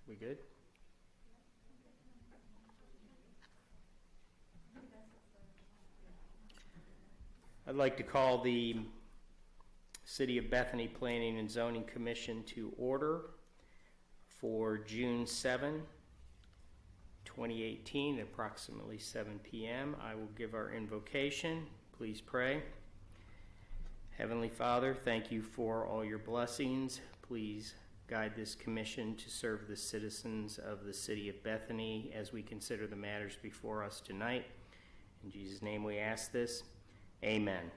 We good? I'd like to call the City of Bethany Planning and Zoning Commission to order for June 7, 2018, approximately 7 p.m. I will give our invocation. Please pray. Heavenly Father, thank you for all your blessings. Please guide this commission to serve the citizens of the City of Bethany as we consider the matters before us tonight. In Jesus' name we ask this. Amen.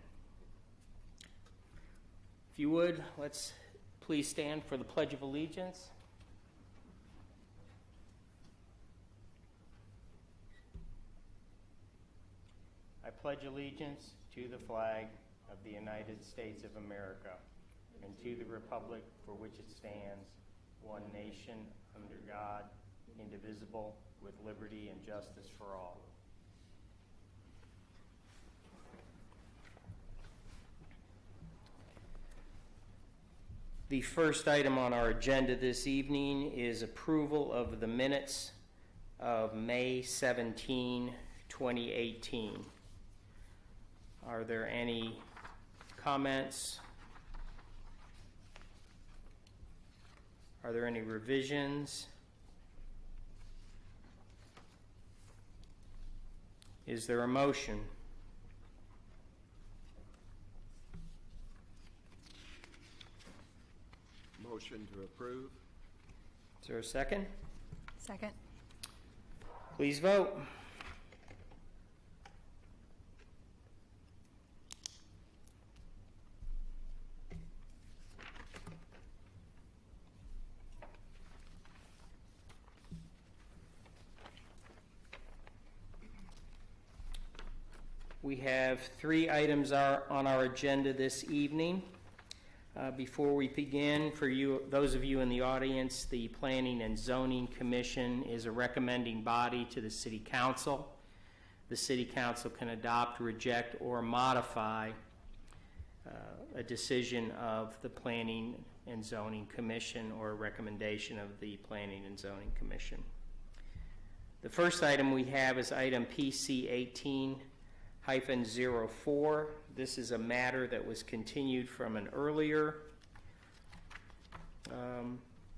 If you would, let's please stand for the Pledge of Allegiance. I pledge allegiance to the flag of the United States of America and to the republic for which it stands, one nation, under God, indivisible, with liberty and justice for all. The first item on our agenda this evening is approval of the minutes of May 17, 2018. Are there any comments? Are there any revisions? Is there a motion? Motion to approve. Is there a second? Second. Please vote. We have 3 items on our agenda this evening. Before we begin, for you, those of you in the audience, the Planning and Zoning Commission is a recommending body to the City Council. The City Council can adopt, reject, or modify a decision of the Planning and Zoning Commission or a recommendation of the Planning and Zoning Commission. The first item we have is item PC 18-04. This is a matter that was continued from an earlier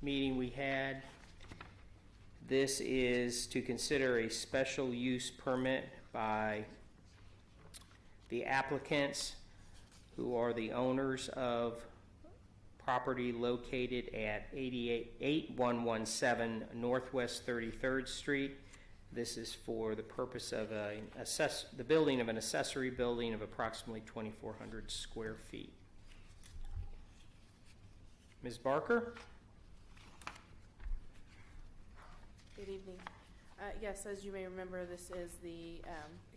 meeting we had. This is to consider a special use permit by the applicants, who are the owners of property located at 8117 Northwest 33rd Street. This is for the purpose of the building of an accessory building of approximately 2,400 square feet. Ms. Barker? Good evening. Yes, as you may remember, this is the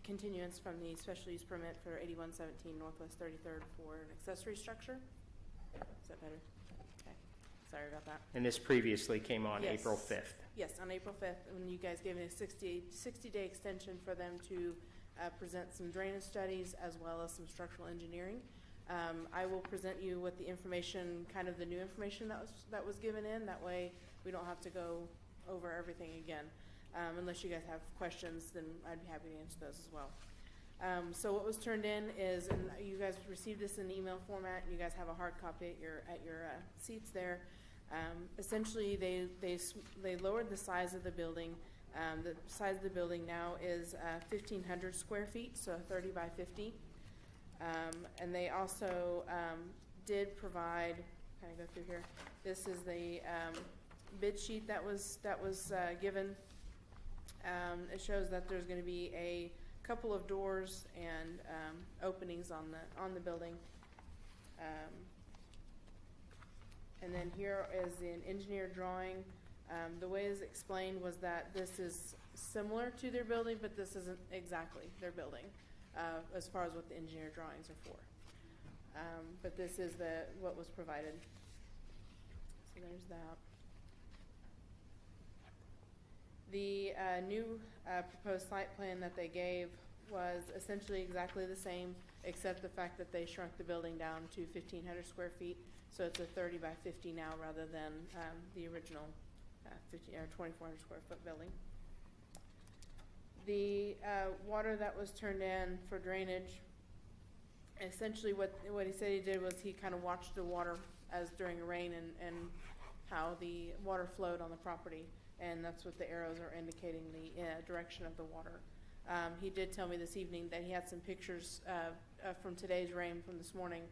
continuance from the special use permit for 8117 Northwest 33rd for an accessory structure. Is that better? Okay. Sorry about that. And this previously came on Yes. April 5th. Yes, on April 5th, when you guys gave me a 60-day extension for them to present some drainage studies as well as some structural engineering. I will present you with the information, kind of the new information that was given in. That way we don't have to go over everything again. Unless you guys have questions, then I'd be happy to answer those as well. So what was turned in is, and you guys received this in email format, and you guys have a hard copy at your seats there. Essentially, they lowered the size of the building. The size of the building now is 1,500 square feet, so 30 by 50. And they also did provide, kind of go through here, this is the bid sheet that was given. It shows that there's going to be a couple of doors and openings on the building. And then here is an engineer drawing. The way it's explained was that this is similar to their building, but this isn't exactly their building as far as what the engineer drawings are for. But this is what was provided. So there's that. The new proposed site plan that they gave was essentially exactly the same, except the fact that they shrunk the building down to 1,500 square feet. So it's a 30 by 50 now rather than the original 2,400 square foot building. The water that was turned in for drainage, essentially what he said he did was he kind of watched the water as during a rain and how the water flowed on the property. And that's what the arrows are indicating, the direction of the water. He did tell me this evening that he had some pictures from today's rain from this morning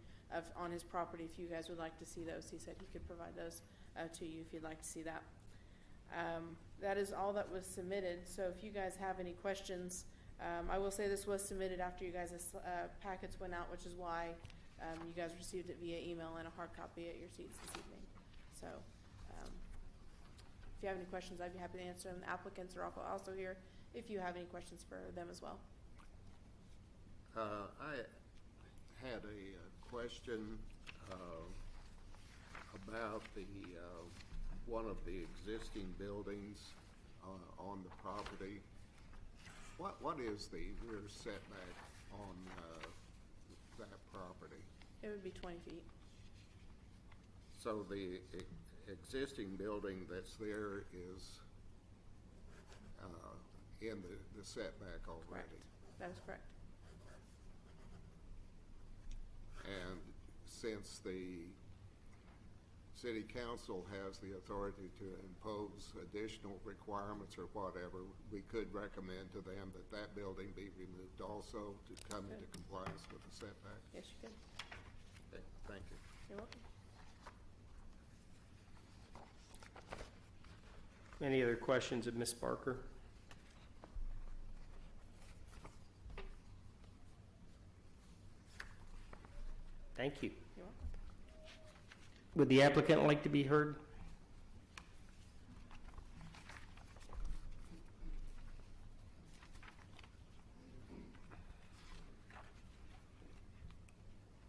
on his property. If you guys would like to see those, he said he could provide those to you if you'd like to see that. That is all that was submitted. So if you guys have any questions, I will say this was submitted after you guys' packets went out, which is why you guys received it via email and a hard copy at your seats this evening. So if you have any questions, I'd be happy to answer them. The applicants are also here if you have any questions for them as well. I had a question about one of the existing buildings on the property. What is the rear setback on that property? It would be 20 feet. So the existing building that's there is in the setback already? Correct. That is correct. And since the city council has the authority to impose additional requirements or whatever, we could recommend to them that that building be removed also to come into compliance with the setback? Yes, you could. Okay, thank you. You're welcome. Any other questions of Ms. Barker? Thank you. You're welcome. Would the applicant like to be heard?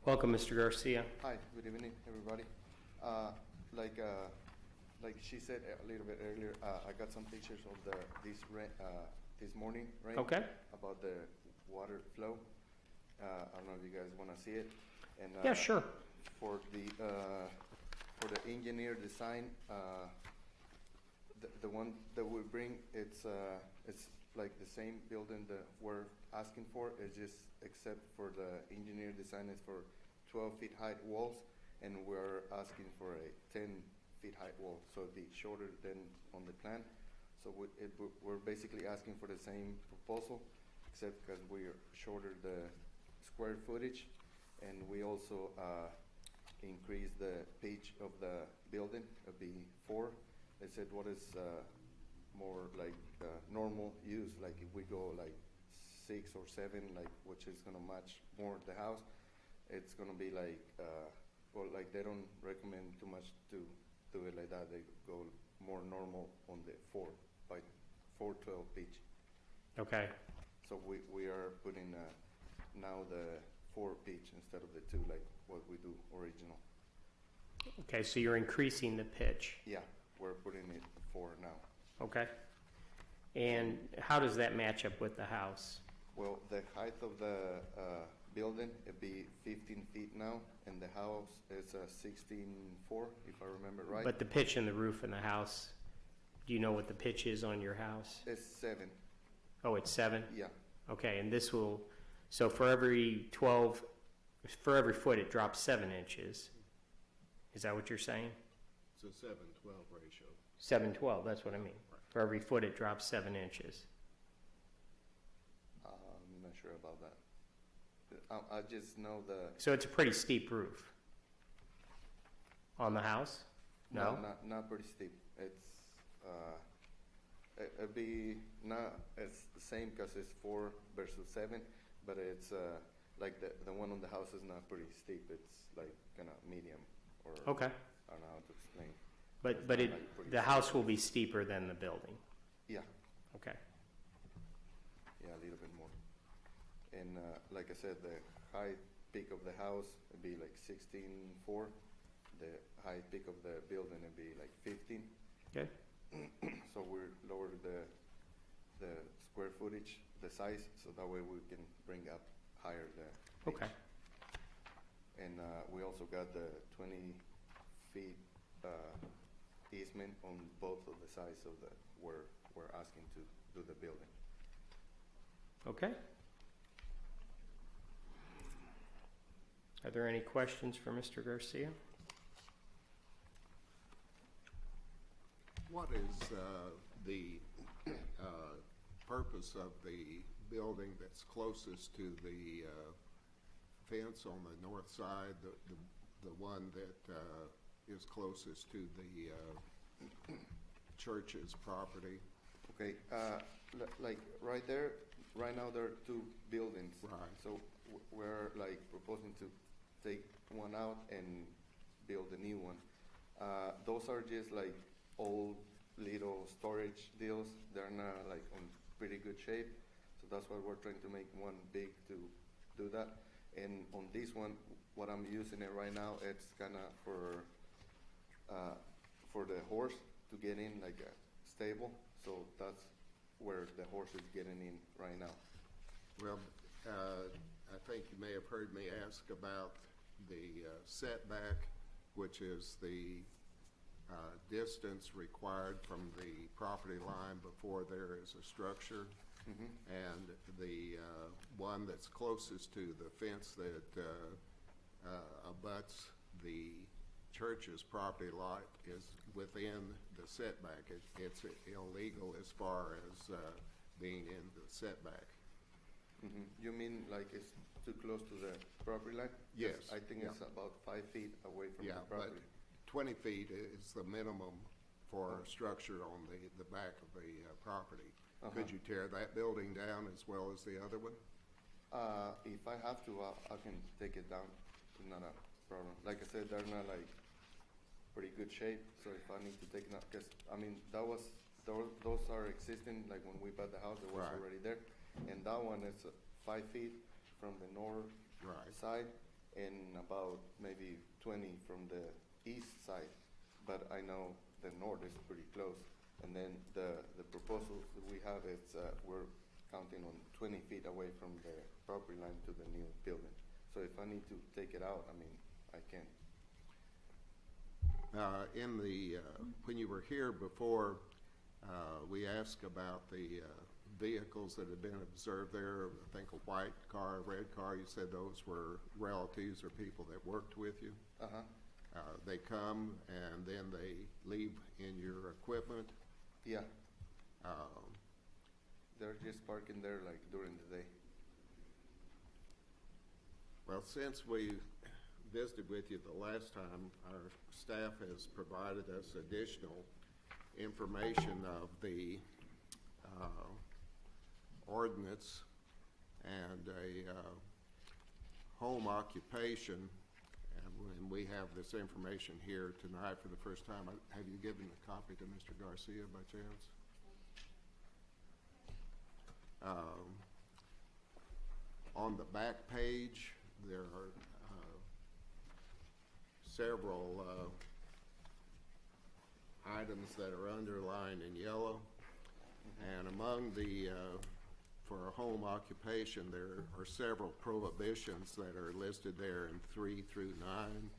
Welcome, Mr. Garcia. Hi, good evening, everybody. Like she said a little bit earlier, I got some pictures of this morning rain. Okay. About the water flow. I don't know if you guys want to see it. And Yeah, sure. For the engineer design, the one that we bring, it's like the same building that we're asking for. It's just except for the engineer design is for 12 feet high walls, and we're asking for a 10 feet high wall, so it'd be shorter than on the plan. So we're basically asking for the same proposal, except because we're shorter the square footage, and we also increase the pitch of the building. It'd be 4. They said what is more like normal use, like if we go like 6 or 7, like which is gonna match more the house, it's gonna be like well, like they don't recommend too much to do it like that. They go more normal on the 4 by 412 pitch. Okay. So we are putting now the 4 pitch instead of the 2, like what we do original. Okay, so you're increasing the pitch. Yeah, we're putting it 4 now. Okay. And how does that match up with the house? Well, the height of the building, it'd be 15 feet now, and the house is 16.4, if I remember right. But the pitch in the roof in the house, do you know what the pitch is on your house? It's 7. Oh, it's 7? Yeah. Okay, and this will, so for every foot it drops 7 inches. Is that what you're saying? It's a 7-12 ratio. 7/12, that's what I mean. For every foot it drops 7 inches. I'm not sure about that. I just know So it's a pretty steep roof on the house? No? not pretty steep. It's it'd be not it's the same because it's 4 versus 7, but it's like the one on the house is not pretty steep. It's like kind of medium, or Okay. I don't know how to explain. But It's not it, like pretty the steep. house will be steeper than the building? Yeah, Okay. yeah, a little bit more. And like I said, the high peak of the house would be like 16.4. The high peak of the building would be like 15. Okay. So we're lowered the square footage the size, so that way we can bring up higher the pitch. Okay. And we also got the 20 feet easement on both of the sides of the, where we're asking to do the building. Okay. Are there any questions for Mr. Garcia? What is the purpose of the building that's closest to the fence on the north side, the one that is closest to the church's property? Okay, like right there, right now there are two buildings. Right. So we're like proposing to take one out and build a new one. Those are just like old little storage deals. They're not like on pretty good shape. So that's why we're trying to make one big to do that. And on this one, what I'm using it right now, it's kind of for the horse to get in like a stable. So that's where the horse is getting in right now. Well, I think you may have heard me ask about the setback, which is the distance required from the property line before there is a structure. Mm-hmm. And the one that's closest to the fence that abuts the church's property lot is within the setback. It's illegal as far as being in the setback. Mm-hmm. You mean like it's too close to the property line? Yes. I think it's about 5 feet away from Yeah, the but property. 20 feet is the minimum for a structure on the back of the property. Could you tear that building down as well as the other one? If I have to, I can take it down. It's not a problem. Like I said, they're not like pretty good shape. So if I need to take it out, because I mean those are existing. Like when we bought the house, it was Right. already there. And that one is 5 feet from the north Right. side and about maybe 20 from the east side. But I know the north is pretty close. And then the proposal that we have is we're counting on 20 feet away from the property line to the new building. So if I need to take it out, I mean, I can. In the when you were here before, we asked about the vehicles that had been observed there. I think a white car, a red car. You said those were relatives or people that worked with you. They come and then they leave in your equipment. Yeah. They're just parking there like during the day. Well, since we visited with you the last time, our staff has provided us additional information of the ordinance and a home occupation, and we have this information here tonight for the first time. Have you given a copy to Mr. Garcia by chance? On the back page, there are several items that are underlined in yellow, and among the for a home occupation, there are several prohibitions that are listed there in 3 through 9.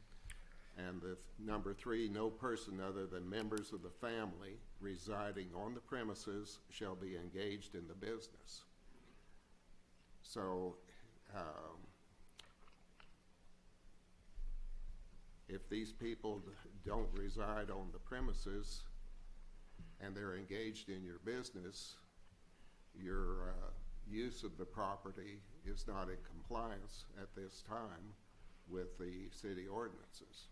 And the number 3, no person other than members of the family residing on the premises shall be engaged in the business. So if these people don't reside on the premises and they're engaged in your business, your use of the property is not in compliance at this time with the city ordinances.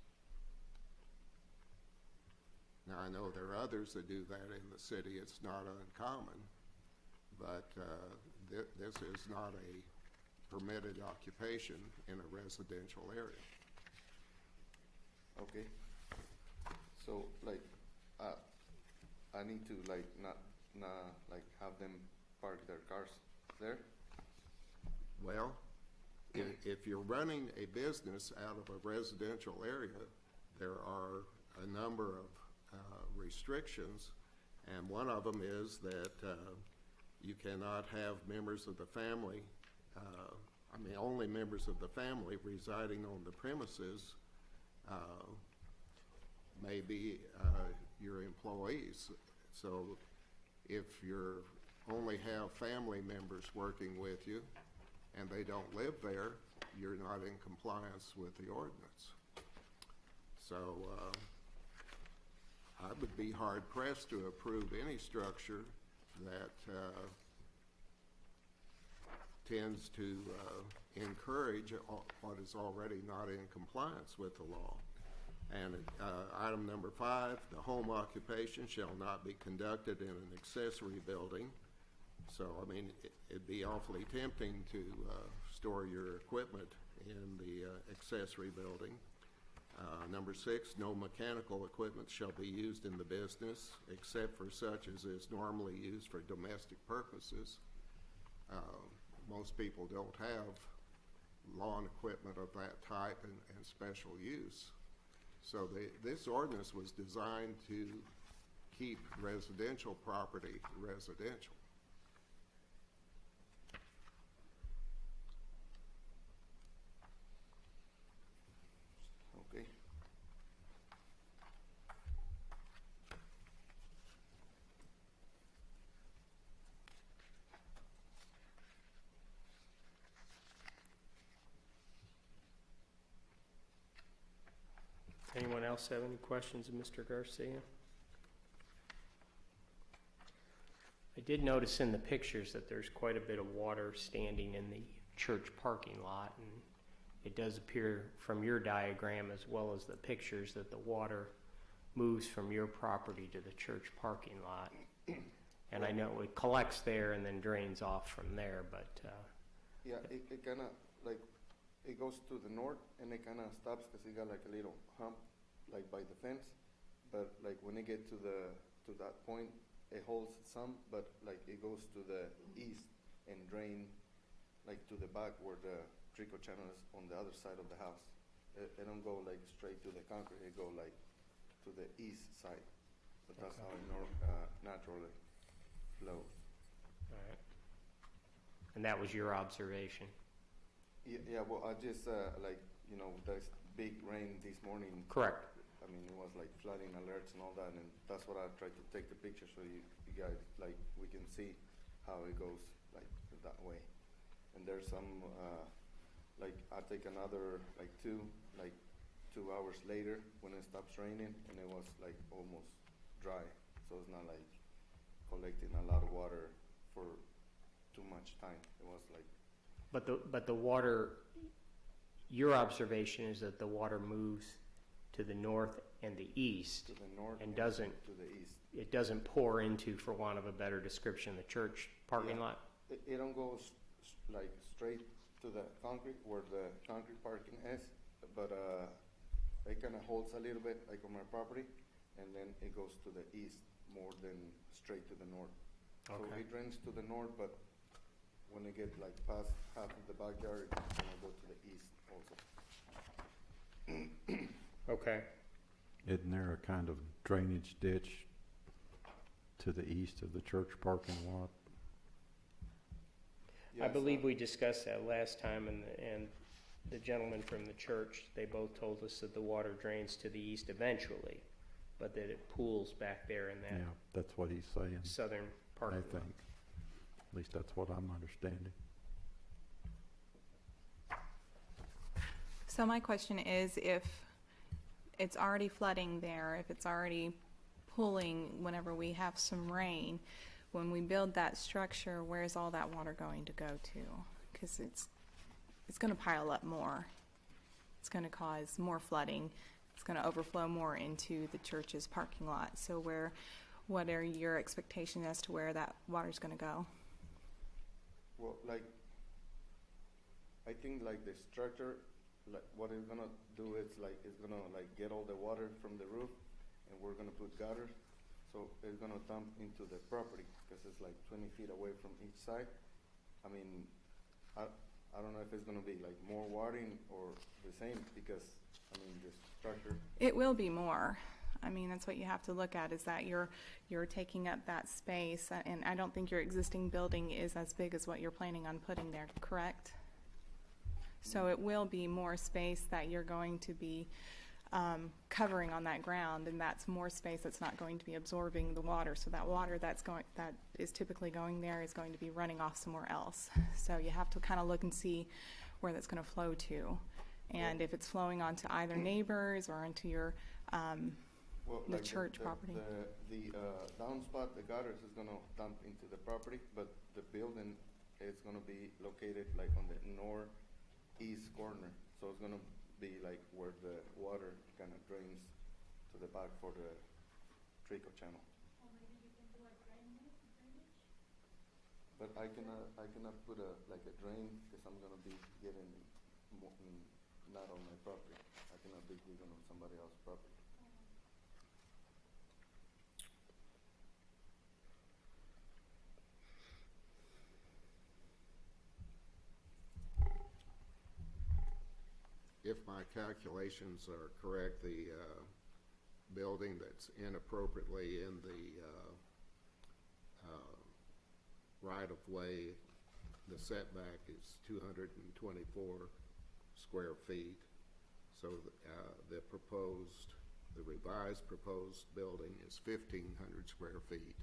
Now, I know there are others that do that in the city. It's not uncommon, but this is not a permitted occupation in a residential area. Okay. So like, I need to like not like have them park their cars there? Well, if you're running a business out of a residential area, there are a number of restrictions, and one of them is that You cannot have members of the family, only members of the family residing on the premises may be your employees. So if you only have family members working with you and they don't live there, you're not in compliance with the ordinance. So I would be hard pressed to approve any structure that tends to encourage what is already not in compliance with the law. And item number 5, the home occupation shall not be conducted in an accessory building. So, it'd be awfully tempting to store your equipment in the accessory building. Number 6, no mechanical equipment shall be used in the business except for such as is normally used for domestic purposes. Most people don't have lawn equipment of that type and special use. So this ordinance was designed to keep residential property residential. Okay. Anyone else have any questions of Mr. Garcia? I did notice in the pictures that there's quite a bit of water standing in the church parking lot, and it does appear from your diagram as well as the pictures that the water moves from your property to the church parking lot. And I know it collects there and then drains off from there, but Yeah, it kind of like, it goes to the north and it kind of stops because it got like a little hump like by the fence. But like when it get to that point, it holds some, but like it goes to the east and drain like to the back where the trickle channel is on the other side of the house. It don't go like straight to the concrete, it go like to the east side. But that's Okay. how it naturally flows. all right. And that was your observation. Yeah, well, I just, this big rain this morning. Correct. It was like flooding alerts and all that, and that's what I tried to take the picture so you guys, like, we can see how it goes, like, that way. And there's some, I take another, 2 hours later when it stops raining, and it was, almost dry. So it's not, collecting a lot of water for too much time. It was, But the water, your observation is that the water moves to the north and the east. to the north And to the east. it doesn't pour into, for want of a better description, the church parking Yeah. lot? It don't go straight to the concrete where the concrete parking is, but it kind of holds a little bit like on my property, and then it goes to the east more than straight to the north. So Okay. it drains to the north, but when it get past half of the backyard, it's gonna go to the east also. Okay. Isn't there a kind of drainage ditch to the east of the church parking lot? I Yes, believe we discussed that last time, and the gentleman from the church, they both told us that the water drains to the east eventually, but that it pools back there in that Yeah, that's what he's saying, southern I parking think. lot. At least that's what I'm understanding. So my question is, if it's already flooding there, if it's already pooling whenever we have some rain, when we build that structure, where's all that water going to go to? Because it's going to pile up more. It's going to cause more flooding. It's going to overflow more into the church's parking lot. So what are your expectations as to where that water's going to go? Well, I think the structure, what it's gonna do is it's gonna get all the water from the roof, and we're gonna put gutters, so it's gonna dump into the property because it's 20 feet away from each side. I don't know if it's gonna be more watering or the same because the structure. It will be more. I mean, that's what you have to look at, is that you're taking up that space, and I don't think your existing building is as big as what you're planning on putting there, correct? So it will be more space that you're going to be covering on that ground, and that's more space that's not going to be absorbing the water. So that water that is typically going there is going to be running off somewhere else. So you have to kind of look and see where that's going to flow to, and if it's flowing onto either neighbors or into your the church property. The downspout, the gutters is gonna dump into the property, but the building is gonna be located like on the northeast corner. So it's gonna be like where the water kind of drains to the back for the trickle channel. Or maybe you can do a drainage? But I cannot put a drain because I'm gonna be getting not on my property. I cannot be digging on somebody else's property. If my calculations are correct, the building that's inappropriately in the right-of-way, the setback is 224 square feet. So the revised proposed building is 1,500 square feet.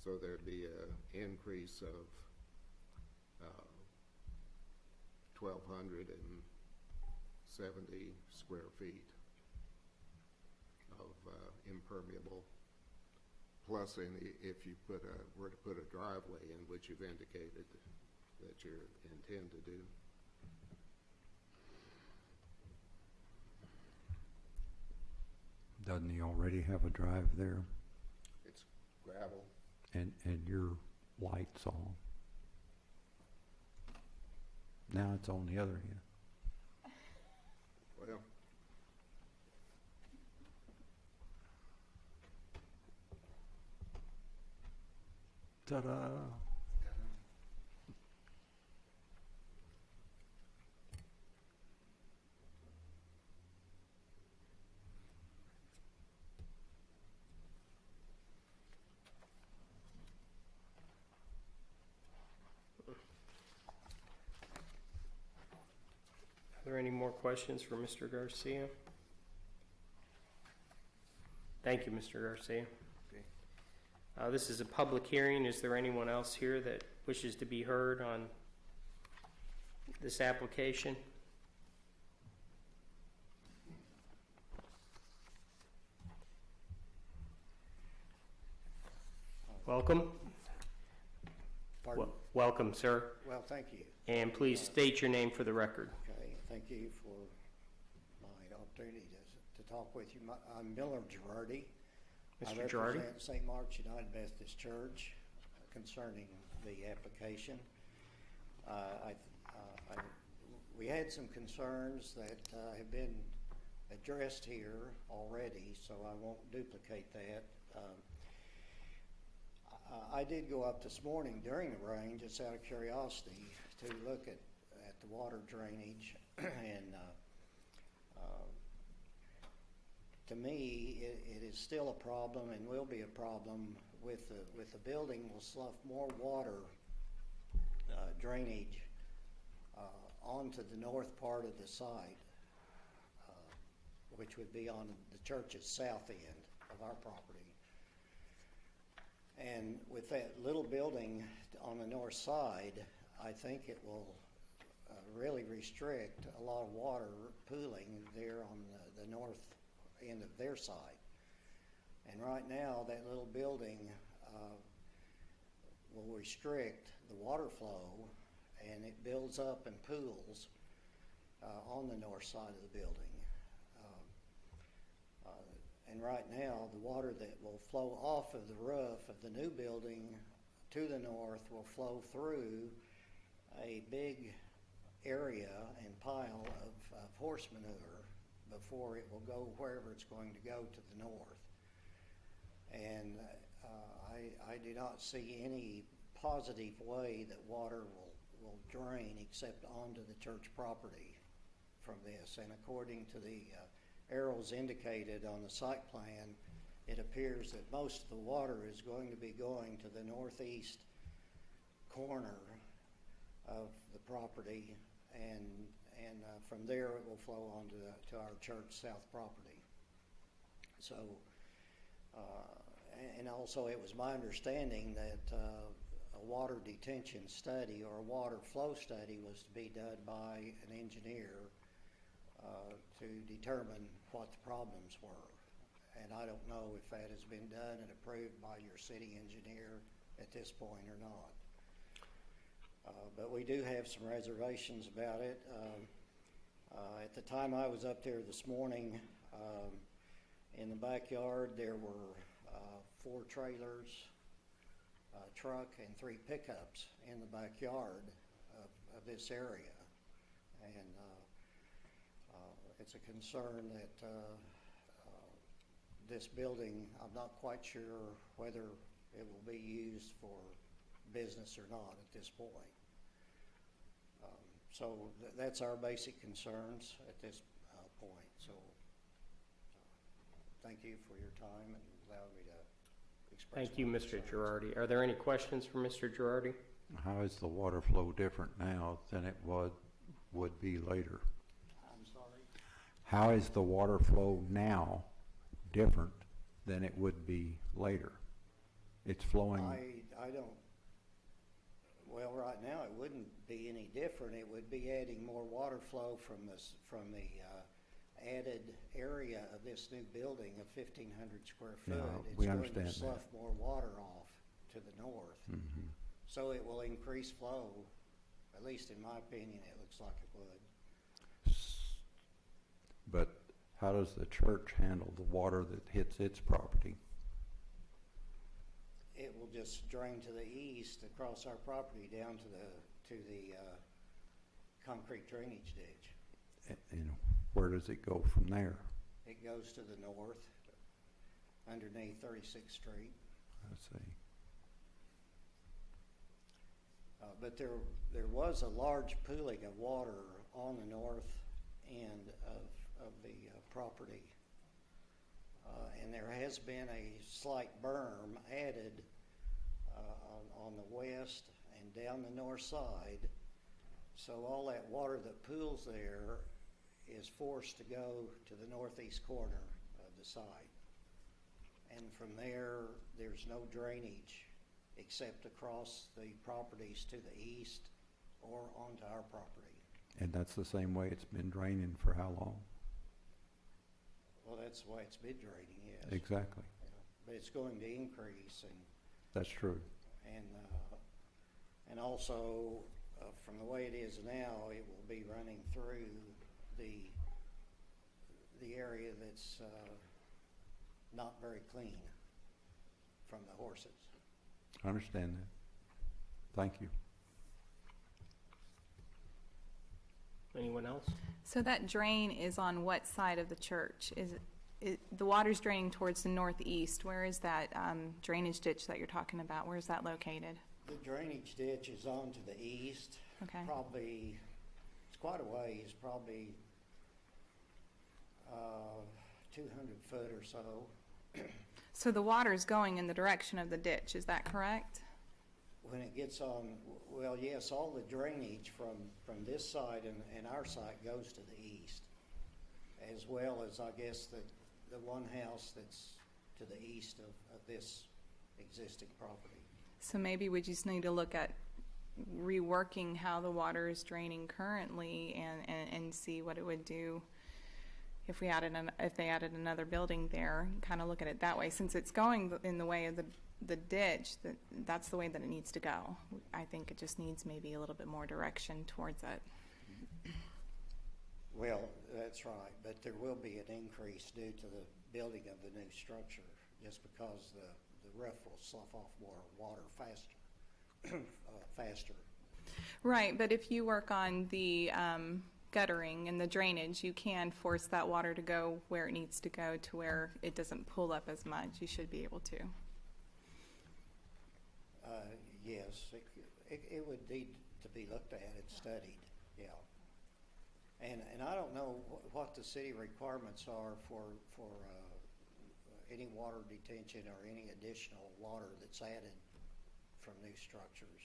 So there'd be an increase of 1,270 square feet of impermeable. Plus, if you were to put a driveway in, which you've indicated that you intend to do. Doesn't he already have a drive there? It's gravel. And your light's on. Now it's on the other end. Well, Ta-da! Are there any more questions for Mr. Garcia? Thank you, Mr. Garcia. Okay. This is a public hearing. Is there anyone else here that wishes to be heard on this application? Welcome. Pardon? Welcome, sir. Well, thank you. And please state your name for the record. Okay, thank you for my opportunity to talk with you. I'm Miller Girardi. Mr. Girardi? I represent St. Mark's United Methodist Church concerning the application. We had some concerns that have been addressed here already, so I won't duplicate that. I did go up this morning during the rain, just out of curiosity, to look at the water drainage, and to me, it is still a problem and will be a problem with the building. Will slough more water drainage onto the north part of the site, which would be on the church's south end of our property. And with that little building on the north side, I think it will really restrict a lot of water pooling there on the north end of their side. And right now, that little building will restrict the water flow, and it builds up and pools on the north side of the building. And right now, the water that will flow off of the roof of the new building to the north will flow through a big area and pile of horse manure before it will go wherever it's going to go to the north. And I do not see any positive way that water will drain except onto the church property from this. And according to the arrows indicated on the site plan, it appears that most of the water is going to be going to the northeast corner of the property, and from there it will flow onto to our church south property. So, and also it was my understanding that a water detention study or a water flow study was to be done by an engineer to determine what the problems were. And I don't know if that has been done and approved by your city engineer at this point or not. But we do have some reservations about it. At the time I was up there this morning, in the backyard there were 4 trailers, a truck, and 3 pickups in the backyard of this area. And it's a concern that this building, I'm not quite sure whether it will be used for business or not at this point. So that's our basic concerns at this point. So thank you for your time and allowing me to express. Thank you, my Mr. concerns. Girardi. Are there any questions for Mr. Girardi? How is the water flow different now than it would be later? I'm sorry? How is the water flow now different than it would be later? It's flowing. I don't, well, right now it wouldn't be any different. It would be adding more water flow from the added area of this new building of 1,500 square foot. Yeah, It's we going understand to that. slough more water off to the north. Mhm. So it will increase flow. At least in my opinion, it looks like it would. But how does the church handle the water that hits its property? It will just drain to the east across our property down to the concrete drainage ditch. And where does it go from there? It goes to the north underneath 36th Street. I see. But there was a large pooling of water on the north end of the property. And there has been a slight berm added on the west and down the north side. So all that water that pools there is forced to go to the northeast corner of the site. And from there, there's no drainage except across the properties to the east or onto our property. And that's the same way it's been draining for how long? Well, that's the way it's been draining, yes. Exactly. Yeah. But it's going to increase, That's true. and also from the way it is now, it will be running through the area that's not very clean from the horses. I understand that. Thank you. Anyone else? So that drain is on what side of the church? Is it the water's draining towards the northeast? Where is that drainage ditch that you're talking about? Where is that located? The drainage ditch is on to the east. Okay. Probably, it's quite a ways, probably 200 foot or so. So the water's going in the direction of the ditch, is that correct? When it gets on, well, yes, all the drainage from this side and our side goes to the east, as well as, I guess, the one house that's to the east of this existing property. So maybe we just need to look at reworking how the water is draining currently and see what it would do if we added if they added another building there. Kind of look at it that way, since it's going in the way of the ditch. That's the way that it needs to go. I think it just needs maybe a little bit more direction towards it. Well, that's right, but there will be an increase due to the building of the new structure, just because the roof will slough off more water faster. Right, but if you work on the guttering and the drainage, you can force that water to go where it needs to go to where it doesn't pull up as much. You should be able to. Yes, it would need to be looked at and studied, yeah. And I don't know what the city requirements are for any water detention or any additional water that's added from new structures.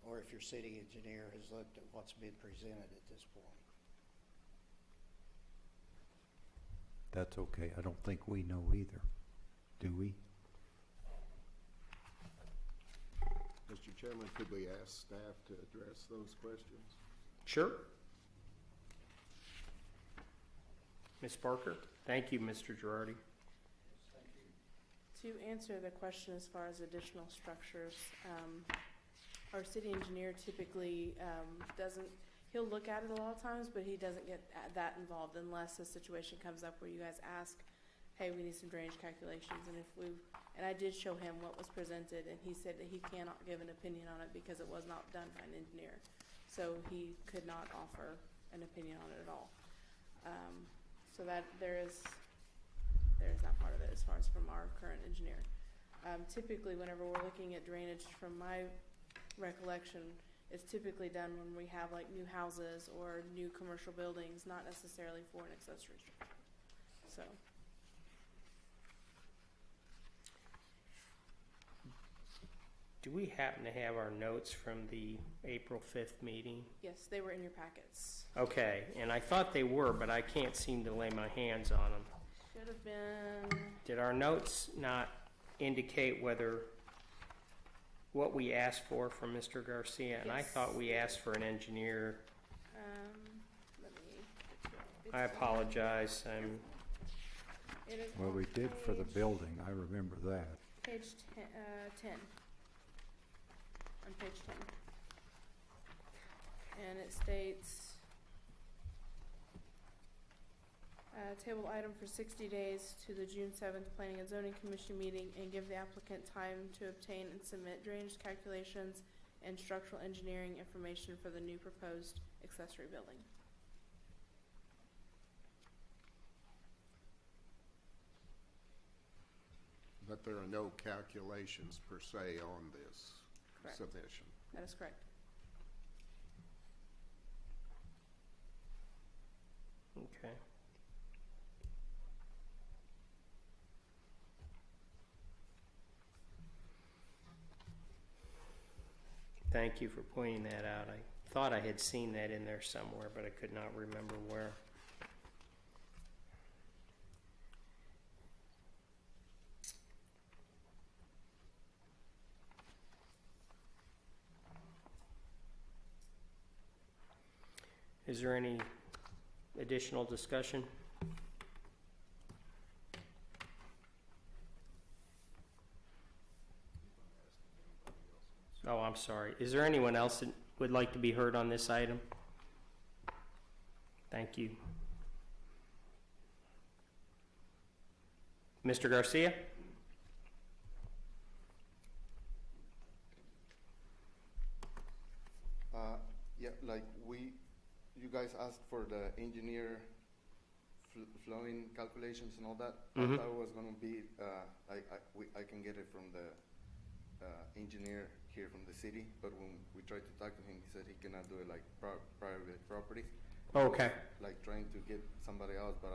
Or if your city engineer has looked at what's been presented at this point. That's okay. I don't think we know either. Do we? Mr. Chairman, could we ask staff to address those questions? Sure. Ms. Parker? Thank you, Mr. Girardi. To answer the question as far as additional structures, our city engineer typically doesn't, he'll look at it a lot of times, but he doesn't get that involved unless a situation comes up where you guys ask, hey, we need some drainage calculations, and I did show him what was presented, and he said that he cannot give an opinion on it because it was not done by an engineer. So he could not offer an opinion on it at all. So that there is that part of it as far as from our current engineer. Typically, whenever we're looking at drainage, from my recollection, it's typically done when we have like new houses or new commercial buildings, not necessarily for an accessory structure. So. Do we happen to have our notes from the April 5th meeting? Yes, they were in your packets. Okay, and I thought they were, but I can't seem to lay my hands on them. Should have been. Did our notes not indicate what we asked for from Mr. Garcia? And I Yes. thought we asked for an engineer. Let me. I apologize. It is Well, on we did for the page- building. I remember that. Page 10. On page 10. And it states, table item for 60 days to the June 7th Planning and Zoning Commission meeting and give the applicant time to obtain and submit drainage calculations and structural engineering information for the new proposed accessory building. But there are no calculations per se on this Correct. submission. That is correct. Okay. Thank you for pointing that out. I thought I had seen that in there somewhere, but I could not remember where. Is there any additional discussion? Oh, I'm sorry. Is there anyone else that would like to be heard on this item? Thank you. Mr. Garcia? Yeah, like you guys asked for the engineer flowing calculations and all that. Mhm. I thought it was gonna be, I can get it from the engineer here from the city, but when we tried to talk to him, he said he cannot do it like private property. Okay. Like trying to get somebody else, but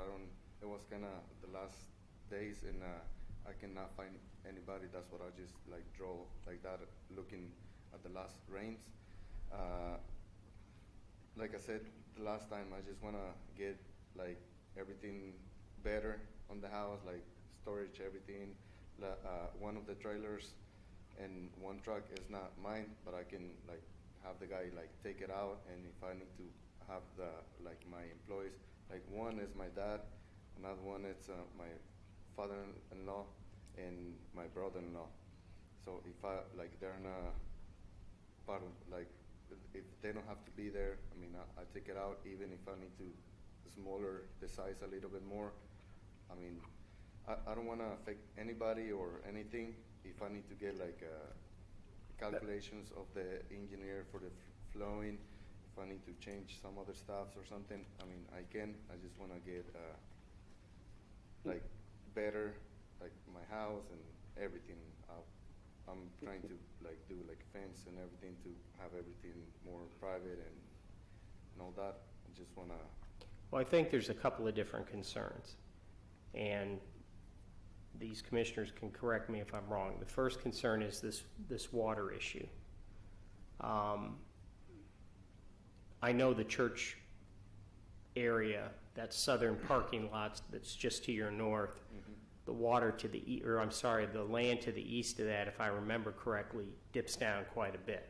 it was kinda the last days and I cannot find anybody. That's what I just like draw like that, looking at the last rains. Like I said the last time, I just wanna get like everything better on the house, like storage, everything. One of the trailers and one truck is not mine, but I can like have the guy like take it out, and if I need to have my employees, like one is my dad, another one is my father-in-law and my brother-in-law. So if they're not part of if they don't have to be there, I mean, I take it out, even if I need to smaller the size a little bit more. I mean, I don't want to affect anybody or anything. If I need to get calculations of the engineer for the flowing, if I need to change some other stuff or something, I mean, I can. I just want to get better, like my house and everything. I'm trying to do fence and everything to have everything more private and know that. I just wanna, Well, I think there's a couple of different concerns, and these commissioners can correct me if I'm wrong. The first concern is this water issue. I know the church area, that southern parking lot that's just to your north, the water to the the land to the east of that, if I remember correctly, dips down quite a bit.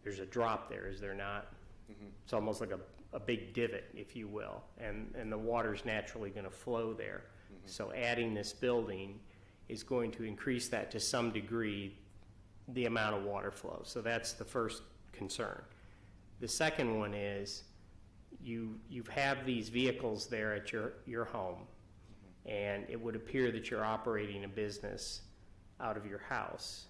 There's a drop there, is there not? It's almost like a big divot, if you will, and the water's naturally going to flow there. So adding this building is going to increase that to some degree, the amount of water flow. So that's the first concern. The second one is you have these vehicles there at your home, and it would appear that you're operating a business out of your house.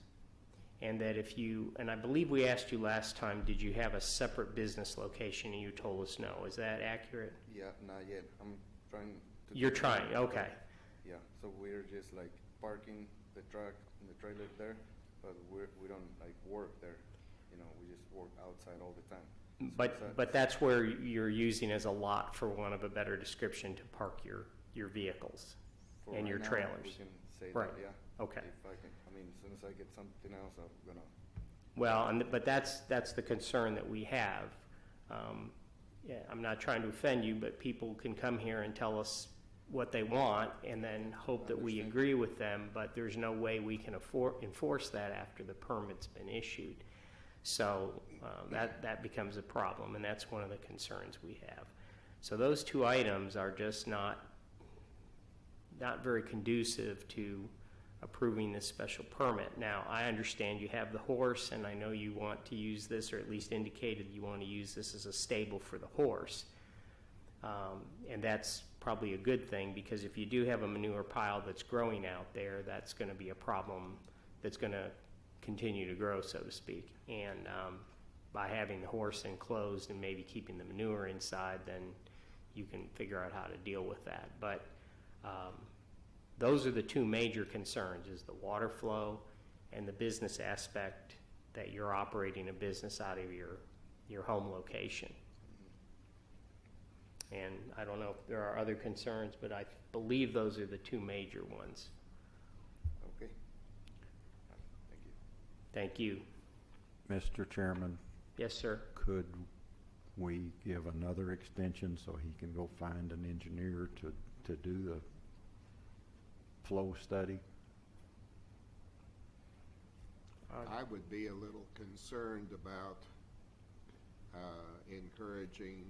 And that if you, and I believe we asked you last time, did you have a separate business location, and you told us no. Is that accurate? yeah, not yet. I'm trying to. You're trying, okay. Yeah, so we're just like parking the truck and the trailer there, but we don't like work there. You know, we just work outside all the time. So it's But that's where you're using as a lot, for want of a better description, to park your vehicles for and right your now, trailers. We can say Right. that, yeah. Okay. If I can, I mean, as soon as I get something else, I'm gonna. Well, but that's the concern that we have. Yeah, I'm not trying to offend you, but people can come here and tell us what they want and then hope that we Understand. agree with them, but there's no way we can enforce that after the permit's been issued. So that becomes a problem, and that's one of the concerns we have. So those two items are just not very conducive to approving this special permit. Now, I understand you have the horse, and I know you want to use this, or at least indicated you want to use this as a stable for the horse. And that's probably a good thing, because if you do have a manure pile that's growing out there, that's going to be a problem that's going to continue to grow, so to speak. And by having the horse enclosed and maybe keeping the manure inside, then you can figure out how to deal with that. But those are the two major concerns, is the water flow and the business aspect, that you're operating a business out of your home location. And I don't know if there are other concerns, but I believe those are the two major ones. Okay. Thank you. Thank you. Mr. Chairman, Yes, sir. could we give another extension so he can go find an engineer to do the flow study? I would be a little concerned about encouraging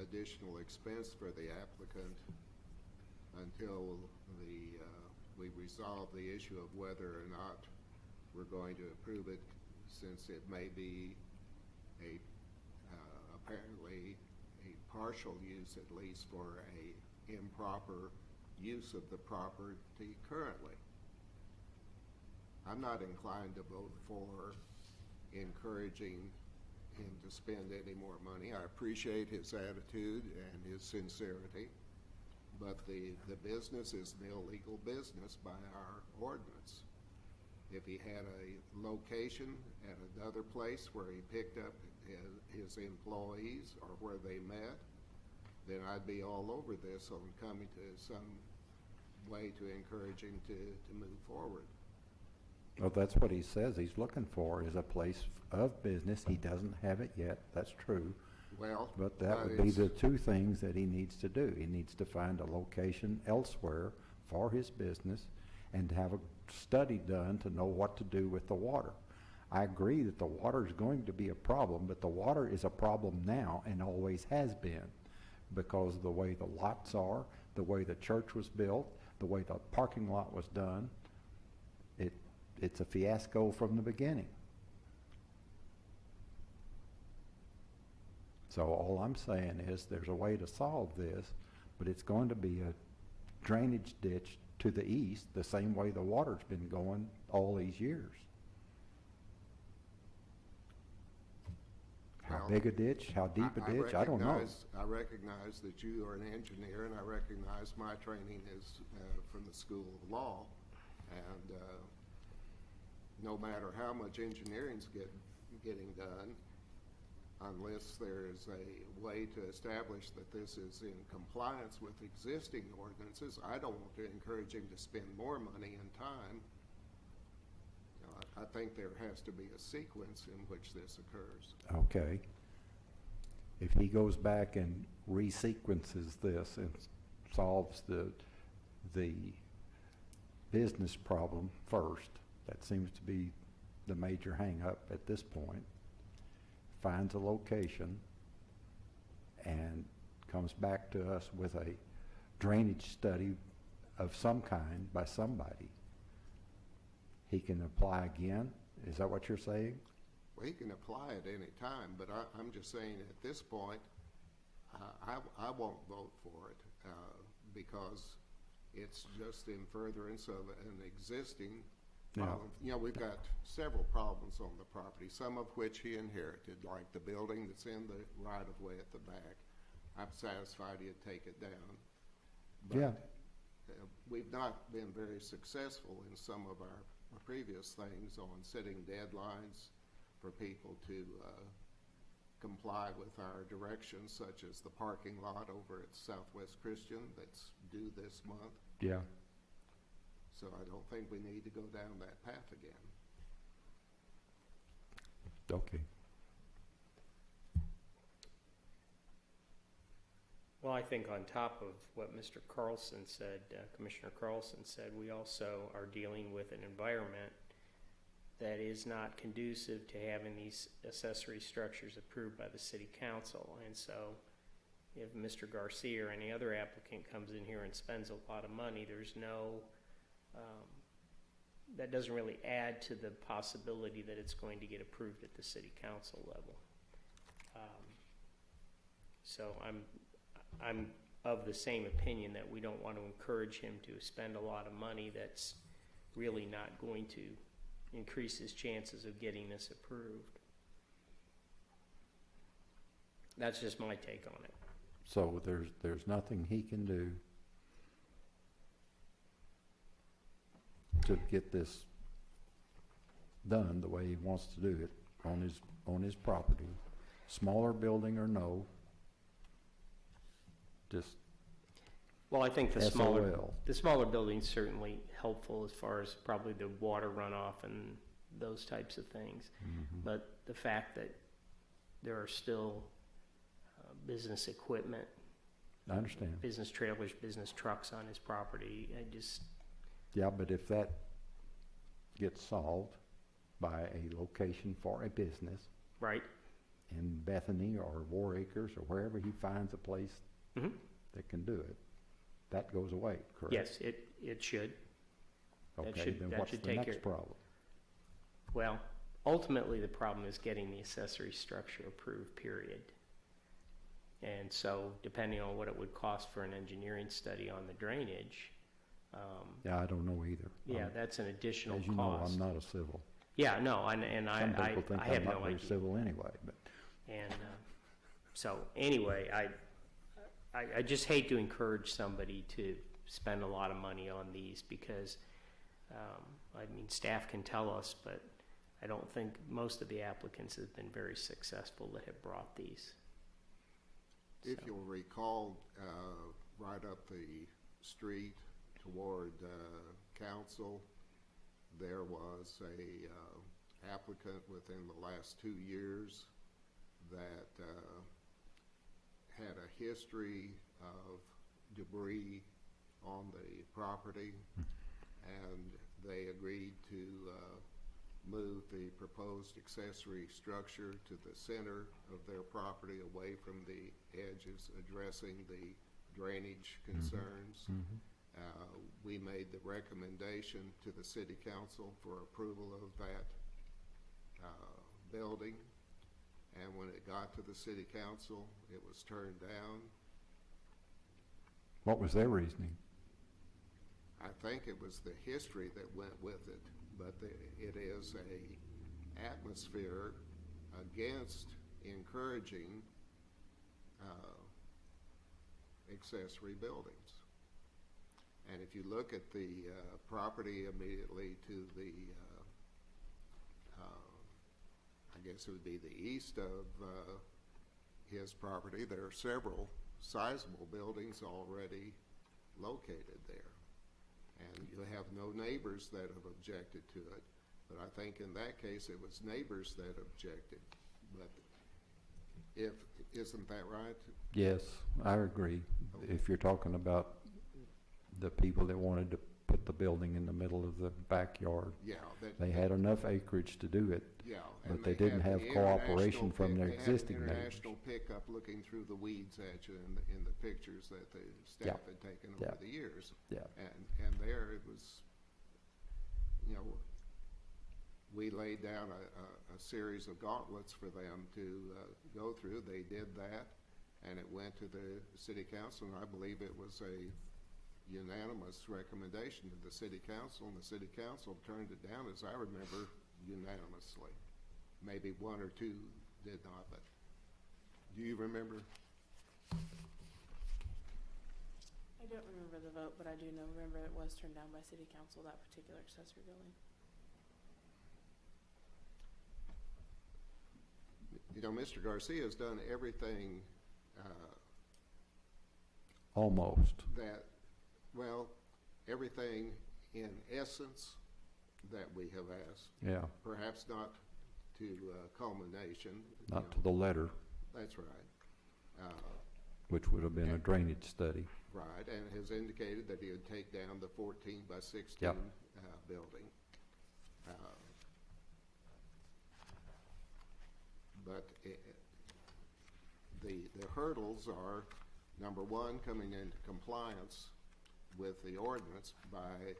additional expense for the applicant until we resolve the issue of whether or not we're going to approve it, since it may be apparently a partial use, at least for a improper use of the property currently. I'm not inclined to vote for encouraging him to spend any more money. I appreciate his attitude and his sincerity, but the business is an illegal business by our ordinance. If he had a location at another place where he picked up his employees or where they met, then I'd be all over this on coming to some way to encourage him to move forward. Well, that's what he says he's looking for, is a place of business. He doesn't have it yet, that's true. Well, But that would be the two things that he needs to do. He needs to find a location elsewhere for his business and to have a study done to know what to do with the water. I agree that the water is going to be a problem, but the water is a problem now and always has been, because of the way the lots are, the way the church was built, the way the parking lot was done. It's a fiasco from the beginning. So all I'm saying is there's a way to solve this, but it's going to be a drainage ditch to the east, the same way the water's been going all these years. How Well, big a ditch, how deep a ditch, I don't know. I recognize that you are an engineer, and I recognize my training is from the School of Law, and no matter how much engineering's getting done, unless there is a way to establish that this is in compliance with existing ordinances, I don't want to encourage him to spend more money and time. You know, I think there has to be a sequence in which this occurs. Okay. If he goes back and resequences this and solves the business problem first, that seems to be the major hang-up at this point, finds a location and comes back to us with a drainage study of some kind by somebody, he can apply again? Is that what you're saying? Well, he can apply at any time, but I'm just saying at this point, I won't vote for it because it's just in furtherance of an existing problem. You know, we've got several problems on the property, some of which he inherited, like the building that's in the right-of-way at the back. I'm satisfied he'd take it down. But Yeah. We've not been very successful in some of our previous things on setting deadlines for people to comply with our directions, such as the parking lot over at Southwest Christian that's due this month. Yeah. So I don't think we need to go down that path again. Okay. Well, I think on top of what Mr. Carlson said, Commissioner Carlson said, we also are dealing with an environment that is not conducive to having these accessory structures approved by the city council. And so if Mr. Garcia or any other applicant comes in here and spends a lot of money, there's no, that doesn't really add to the possibility that it's going to get approved at the city council level. So I'm of the same opinion that we don't want to encourage him to spend a lot of money that's really not going to increase his chances of getting this approved. That's just my take on it. So there's nothing he can do to get this done the way he wants to do it on his property, smaller building or no, just Well, I think the SOL. smaller building's certainly helpful as far as probably the water runoff and those types of things. Mhm. But the fact that there are still business equipment, I understand. business trailers, business trucks on his property, Yeah, but if that gets solved by a location for a business right? in Bethany or War Acres or wherever he finds a place Mhm. that can do it, that goes away, correct? Yes, it should. Okay, then that what's should the take next care- problem? Well, ultimately, the problem is getting the accessory structure approved, period. And so, depending on what it would cost for an engineering study on the drainage, Yeah, I don't know either. yeah, that's an additional As you know, cost. I'm not a civil. Yeah, no, and Some people think I have I'm not no very idea. civil anyway, but And so, anyway, I just hate to encourage somebody to spend a lot of money on these because, I mean, staff can tell us, but I don't think most of the applicants have been very successful that have brought these. If So- you'll recall, right up the street toward council, there was a applicant within the last 2 years that had a history of debris on the property, and they agreed to move the proposed accessory structure to the center of their property away from the edges, addressing the drainage concerns. We made the recommendation to the city council for approval of that building, and when it got to the city council, it was turned down. what was their reasoning? I think it was the history that went with it, but it is a atmosphere against encouraging accessory buildings. And if you look at the property immediately to the, I guess it would be the east of his property, there are several sizable buildings already located there. And you have no neighbors that have objected to it. But I think in that case, it was neighbors that objected. But isn't that right? Yes, I agree. If you're talking about the people that wanted to put the building in the middle of the backyard, Yeah. they had enough acreage to do it. Yeah. But and they didn't had have the cooperation international from their they had existing an neighbors. international pickup looking through the weeds at you in the pictures that the staff Yeah. had taken Yeah. over the years. Yeah. And there it was, you know, we laid down a series of gauntlets for them to go through. They did that, and it went to the city council, and I believe it was a unanimous recommendation to the city council, and the city council turned it down, as I remember, unanimously. Maybe one or two did not, but do you remember? I don't remember the vote, but I do remember it was turned down by city council, that particular accessory building. You know, Mr. Garcia has done everything Almost. everything in essence that we have asked. Yeah, Perhaps not to culmination. not you to know. the letter, That's right. which would have been a drainage study. Right, and has indicated that he would take down the 14 by 16 Yep. building. But the hurdles are, number one, coming into compliance with the ordinance by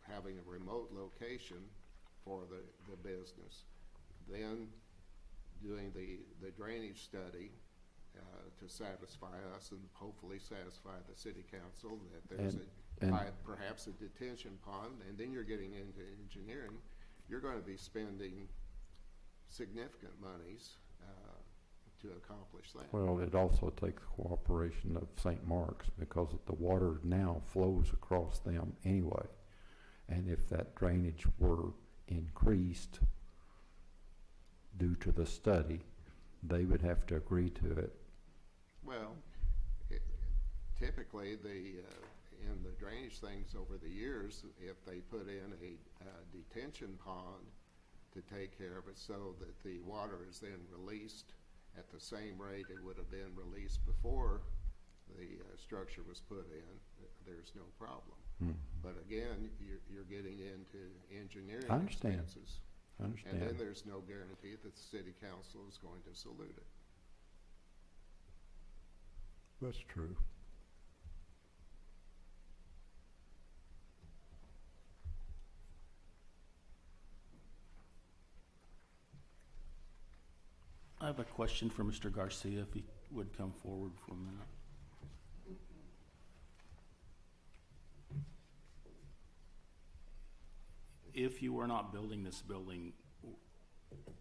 having a remote location for the business. Then doing the drainage study to satisfy us and hopefully satisfy the city council that there's perhaps a detention pond, and then you're getting into engineering. You're going to be spending significant monies to accomplish that. Well, it also takes cooperation of St. Mark's because the water now flows across them anyway. And if that drainage were increased due to the study, they would have to agree to it. Well, typically in the drainage things over the years, if they put in a detention pond to take care of it so that the water is then released at the same rate it would have been released before the structure was put in, there's no problem. But again, you're getting into engineering I understand. expenses. I understand. And then there's no guarantee that the city council is going to salute it. That's true. I have a question for Mr. Garcia, if he would come forward for a minute. If you were not building this building,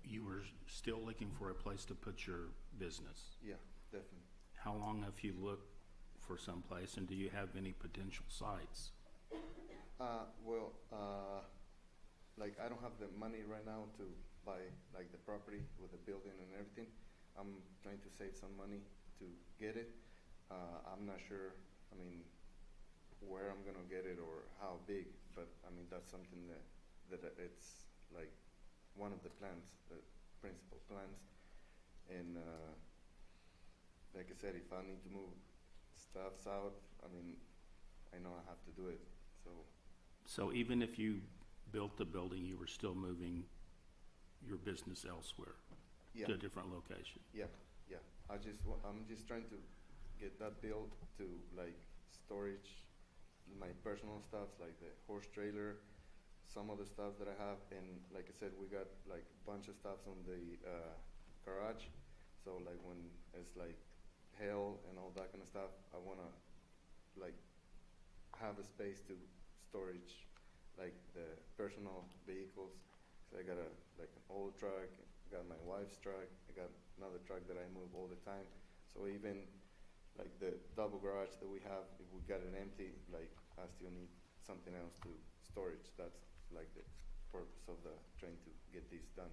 you were still looking for a place to put your business. Yeah, definitely. How long have you looked for some place, and do you have any potential sites? Like I don't have the money right now to buy like the property with the building and everything. I'm trying to save some money to get it. I'm not sure, I mean, where I'm gonna get it or how big, but I mean, that's something that it's like one of the plans, the principal plans. And like I said, if I need to move stuffs out, I mean, I know I have to do it, so. So even if you built the building, you were still moving your business elsewhere? Yeah. To a different location? Yeah, yeah. I'm just trying to get that built to like storage my personal stuff, like the horse trailer, some of the stuff that I have, and like I said, we got like a bunch of stuff on the garage. So like when it's like hail and all that kind of stuff, I wanna like have a space to storage like the personal vehicles. So I got like an old truck, I got my wife's truck, I got another truck that I move all the time. So even like the double garage that we have, if we got it empty, like I still need something else to storage. That's like the purpose of the trying to get this done.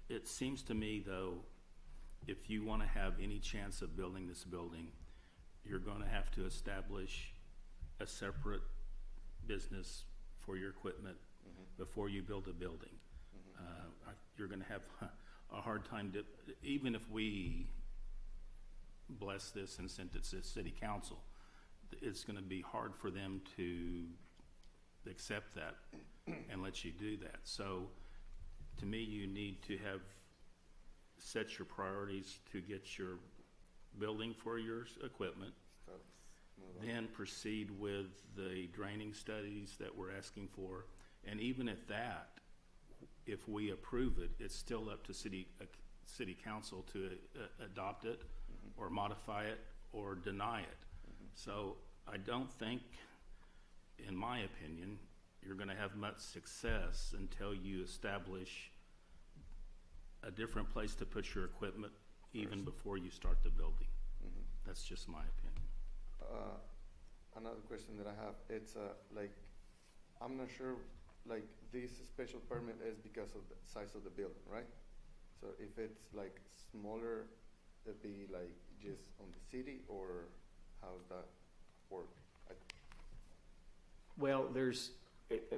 It seems to me, though, if you want to have any chance of building this building, you're going to have to establish a separate business for your equipment before you build a building. You're going to have a hard time to, even if we bless this and send it to city council, it's going to be hard for them to accept that and let you do that. So to me, you need to have set your priorities to get your building for your equipment, So, move on. then proceed with the draining studies that we're asking for. And even at that, if we approve it, it's still up to city council to adopt it or modify it or deny it. So I don't think, in my opinion, you're going to have much success until you establish a different place to put your equipment even before you start the building. That's just my opinion. Another question that I have, it's like, I'm not sure, like, this special permit is because of the size of the building, right? So if it's like smaller, it'd be like just on the city, or how's that work? Well,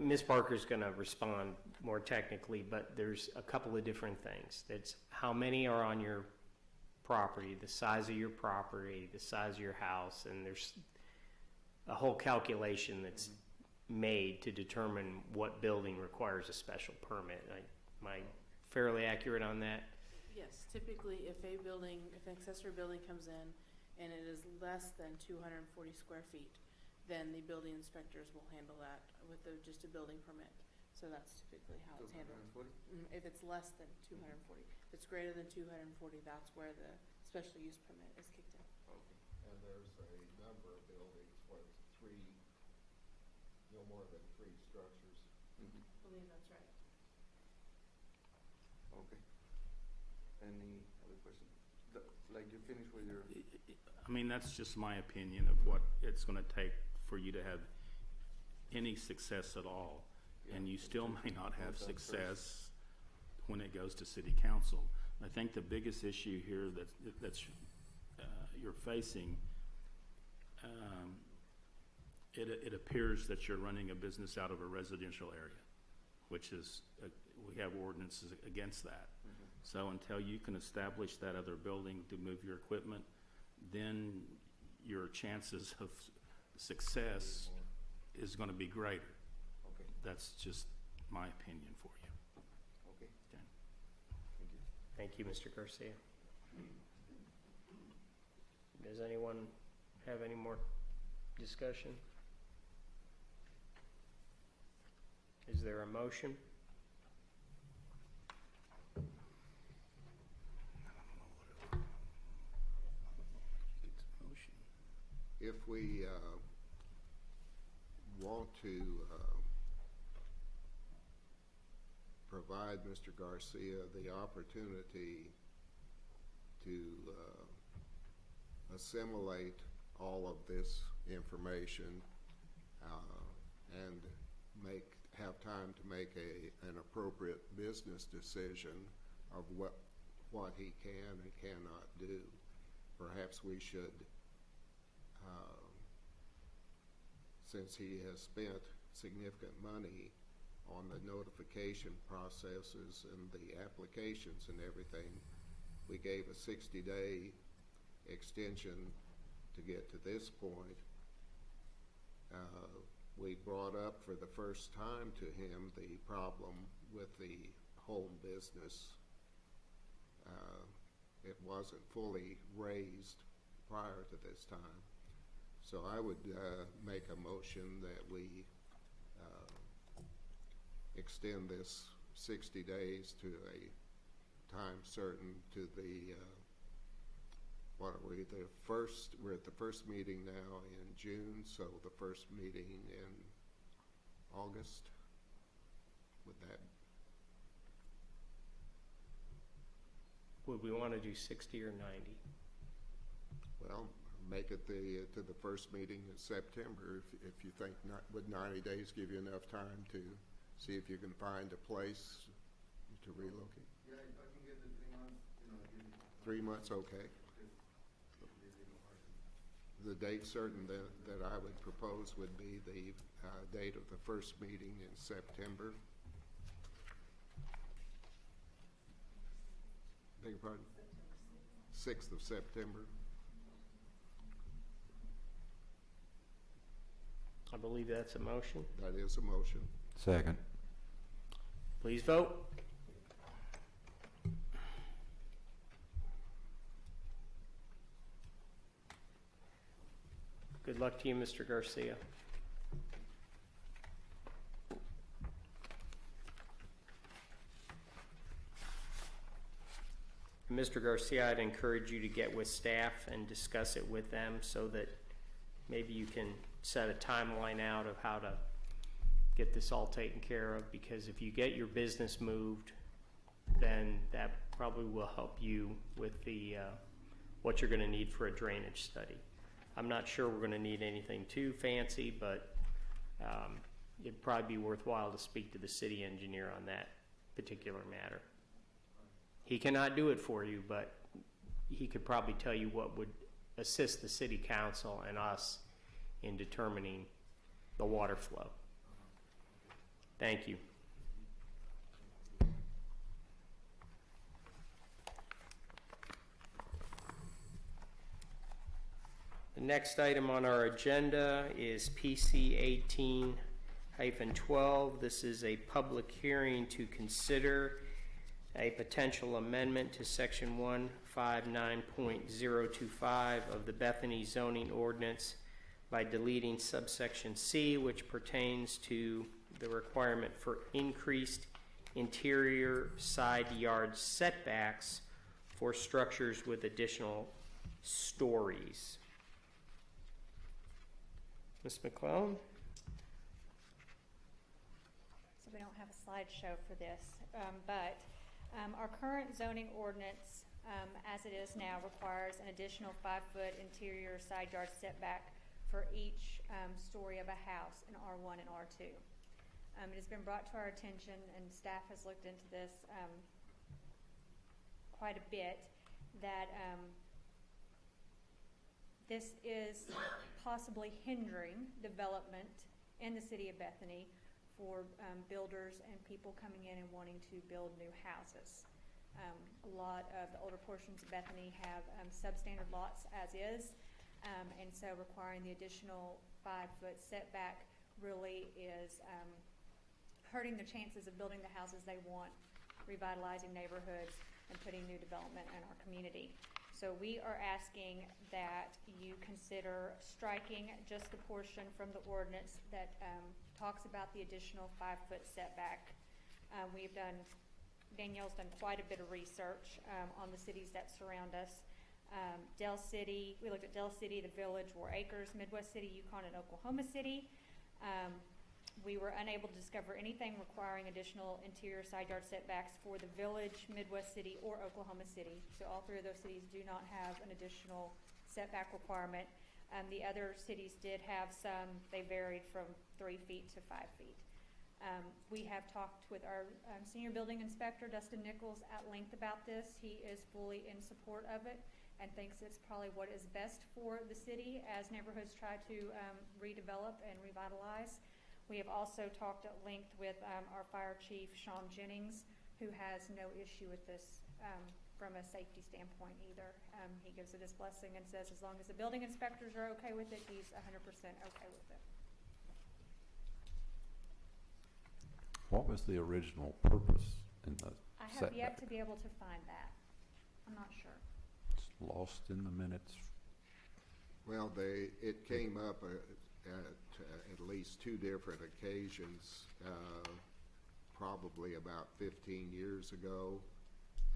Ms. Parker's going to respond more technically, but there's a couple of different things. That's how many are on your property, the size of your property, the size of your house, and there's a whole calculation that's made to determine what building requires a special permit. Am I fairly accurate on that? Yes, typically if an accessory building comes in and it is less than 240 square feet, then the building inspectors will handle that with just a building permit. So that's typically how it's handled. 240? If it's less than 240. If it's greater than 240, that's where the special use permit is kicked in. Okay. And there's a number of buildings, no more than 3 structures. I believe that's right. Okay. Any other questions? Like, you finished with your, I mean, that's just my opinion of what it's going to take for you to have any success at all. And you still may not have success when it goes to city council. I think the biggest issue here that's you're facing, it appears that you're running a business out of a residential area, which is, we have ordinances against that. So until you can establish that other building to move your equipment, then your chances of success is going to be greater. okay, That's just my opinion for you. okay, Okay. thank you. Thank you, Mr. Garcia. Does anyone have any more discussion? Is there a motion? If we want to provide Mr. Garcia the opportunity to assimilate all of this information and have time to make an appropriate business decision of what he can and cannot do, perhaps we should, since he has spent significant money on the notification processes and the applications and everything, we gave a 60-day extension to get to this point. We brought up for the first time to him the problem with the home business. It wasn't fully raised prior to this time. So I would make a motion that we extend this 60 days to a time certain to the, what are we, we're at the first meeting now in June, so the first meeting in August. Would we want to do 60 or 90? Well, make it to the first meeting in September if you think would 90 days give you enough time to see if you can find a place to relocate? Yeah, 3 months, okay. The date certain that I would propose would be the date of the first meeting in September. Beg your pardon? 6th of September. I believe that's a motion. That is a motion. Second. Please vote. Good luck to you, Mr. Garcia. Mr. Garcia, I'd encourage you to get with staff and discuss it with them so that maybe you can set a timeline out of how to get this all taken care of, because if you get your business moved, then that probably will help you with the what you're going to need for a drainage study. I'm not sure we're going to need anything too fancy, but it'd probably be worthwhile to speak to the city engineer on that particular matter. He cannot do it for you, but he could probably tell you what would assist the city council and us in determining the water flow. Thank you. The next item on our agenda is PC 18-12. This is a public hearing to consider a potential amendment to Section 159.025 of the Bethany zoning ordinance by deleting subsection C, which pertains to the requirement for increased interior side yard setbacks for structures with additional stories. Ms. McClellan? So we don't have a slideshow for this, but our current zoning ordinance, as it is now, requires an additional 5-foot interior side yard setback for each story of a house in R1 and R2. It has been brought to our attention, and staff has looked into this quite a bit, that this is possibly hindering development in the city of Bethany for builders and people coming in and wanting to build new houses. A lot of the older portions of Bethany have substandard lots as is, and so requiring the additional 5-foot setback really is hurting the chances of building the houses they want, revitalizing neighborhoods, and putting new development in our community. So we are asking that you consider striking just the portion from the ordinance that talks about the additional 5-foot setback. Danielle's done quite a bit of research on the cities that surround us. Del City, we looked at Del City, the Village, War Acres, Midwest City, Yukon, and Oklahoma City. We were unable to discover anything requiring additional interior side yard setbacks for the Village, Midwest City, or Oklahoma City. So all three of those cities do not have an additional setback requirement. The other cities did have some. They varied from 3 feet to 5 feet. We have talked with our senior building inspector, Dustin Nichols, at length about this. He is fully in support of it and thinks it's probably what is best for the city as neighborhoods try to redevelop and revitalize. We have also talked at length with our fire chief, Sean Jennings, who has no issue with this from a safety standpoint either. He gives it his blessing and says as long as the building inspectors are okay with it, he's 100% okay with it. What was the original purpose in the I have yet setback? to be able to find that. I'm not sure. It's lost in the minutes. Well, it came up at least 2 different occasions, probably about 15 years ago,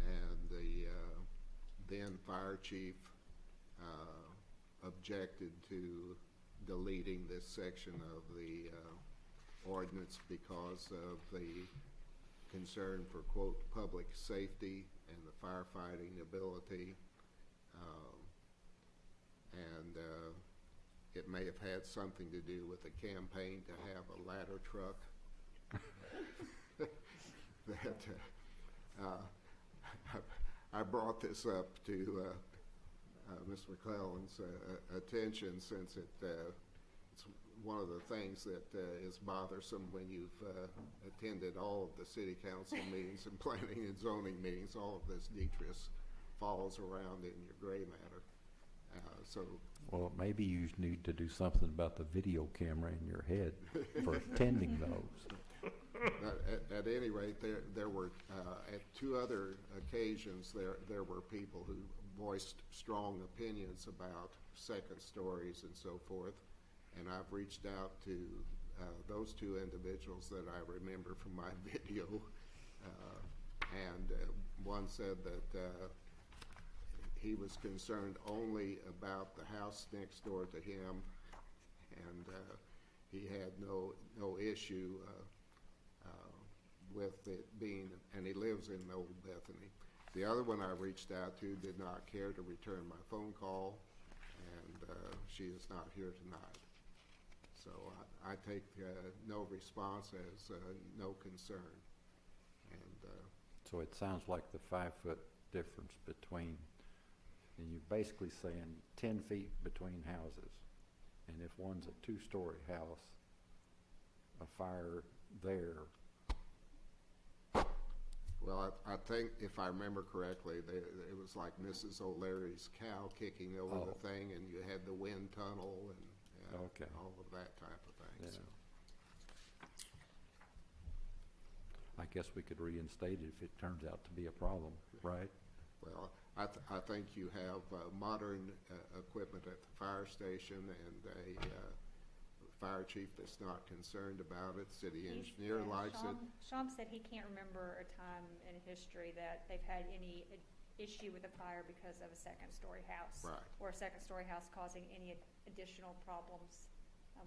and the then fire chief objected to deleting this section of the ordinance because of the concern for, quote, public safety and the firefighting ability. And it may have had something to do with the campaign to have a ladder truck. I I brought this up to Ms. McClellan's attention since it's one of the things that is bothersome when you've attended all of the city council meetings and planning and zoning meetings. All of this detritus falls around in your gray matter. So Well, maybe you need to do something about the video camera in your head for attending those. at any rate, there were at two other occasions there were people who voiced strong opinions about second stories and so forth, and I've reached out to those two individuals that I remember from my video, and one said that he was concerned only about the house next door to him, and he had no issue with it being, and he lives in Old Bethany. The other one I reached out to did not care to return my phone call, and she is not here tonight. So I take no response as no concern. And So it sounds like the 5-foot difference between, and you're basically saying 10 feet between houses. And if one's a 2-story house, a fire there. well, I think if I remember correctly, it was like Mrs. O'Leary's cow kicking over Oh. the thing, and you had the wind tunnel and Okay. all of that type of thing. Yeah. So. I guess we could reinstate it if it turns out to be a problem, right? Well, I think you have modern equipment at the fire station and a fire chief that's not concerned about it. City engineer likes it. Sean said he can't remember a time in history that they've had any issue with a fire because of a second-story house. Right. Or a second-story house causing any additional problems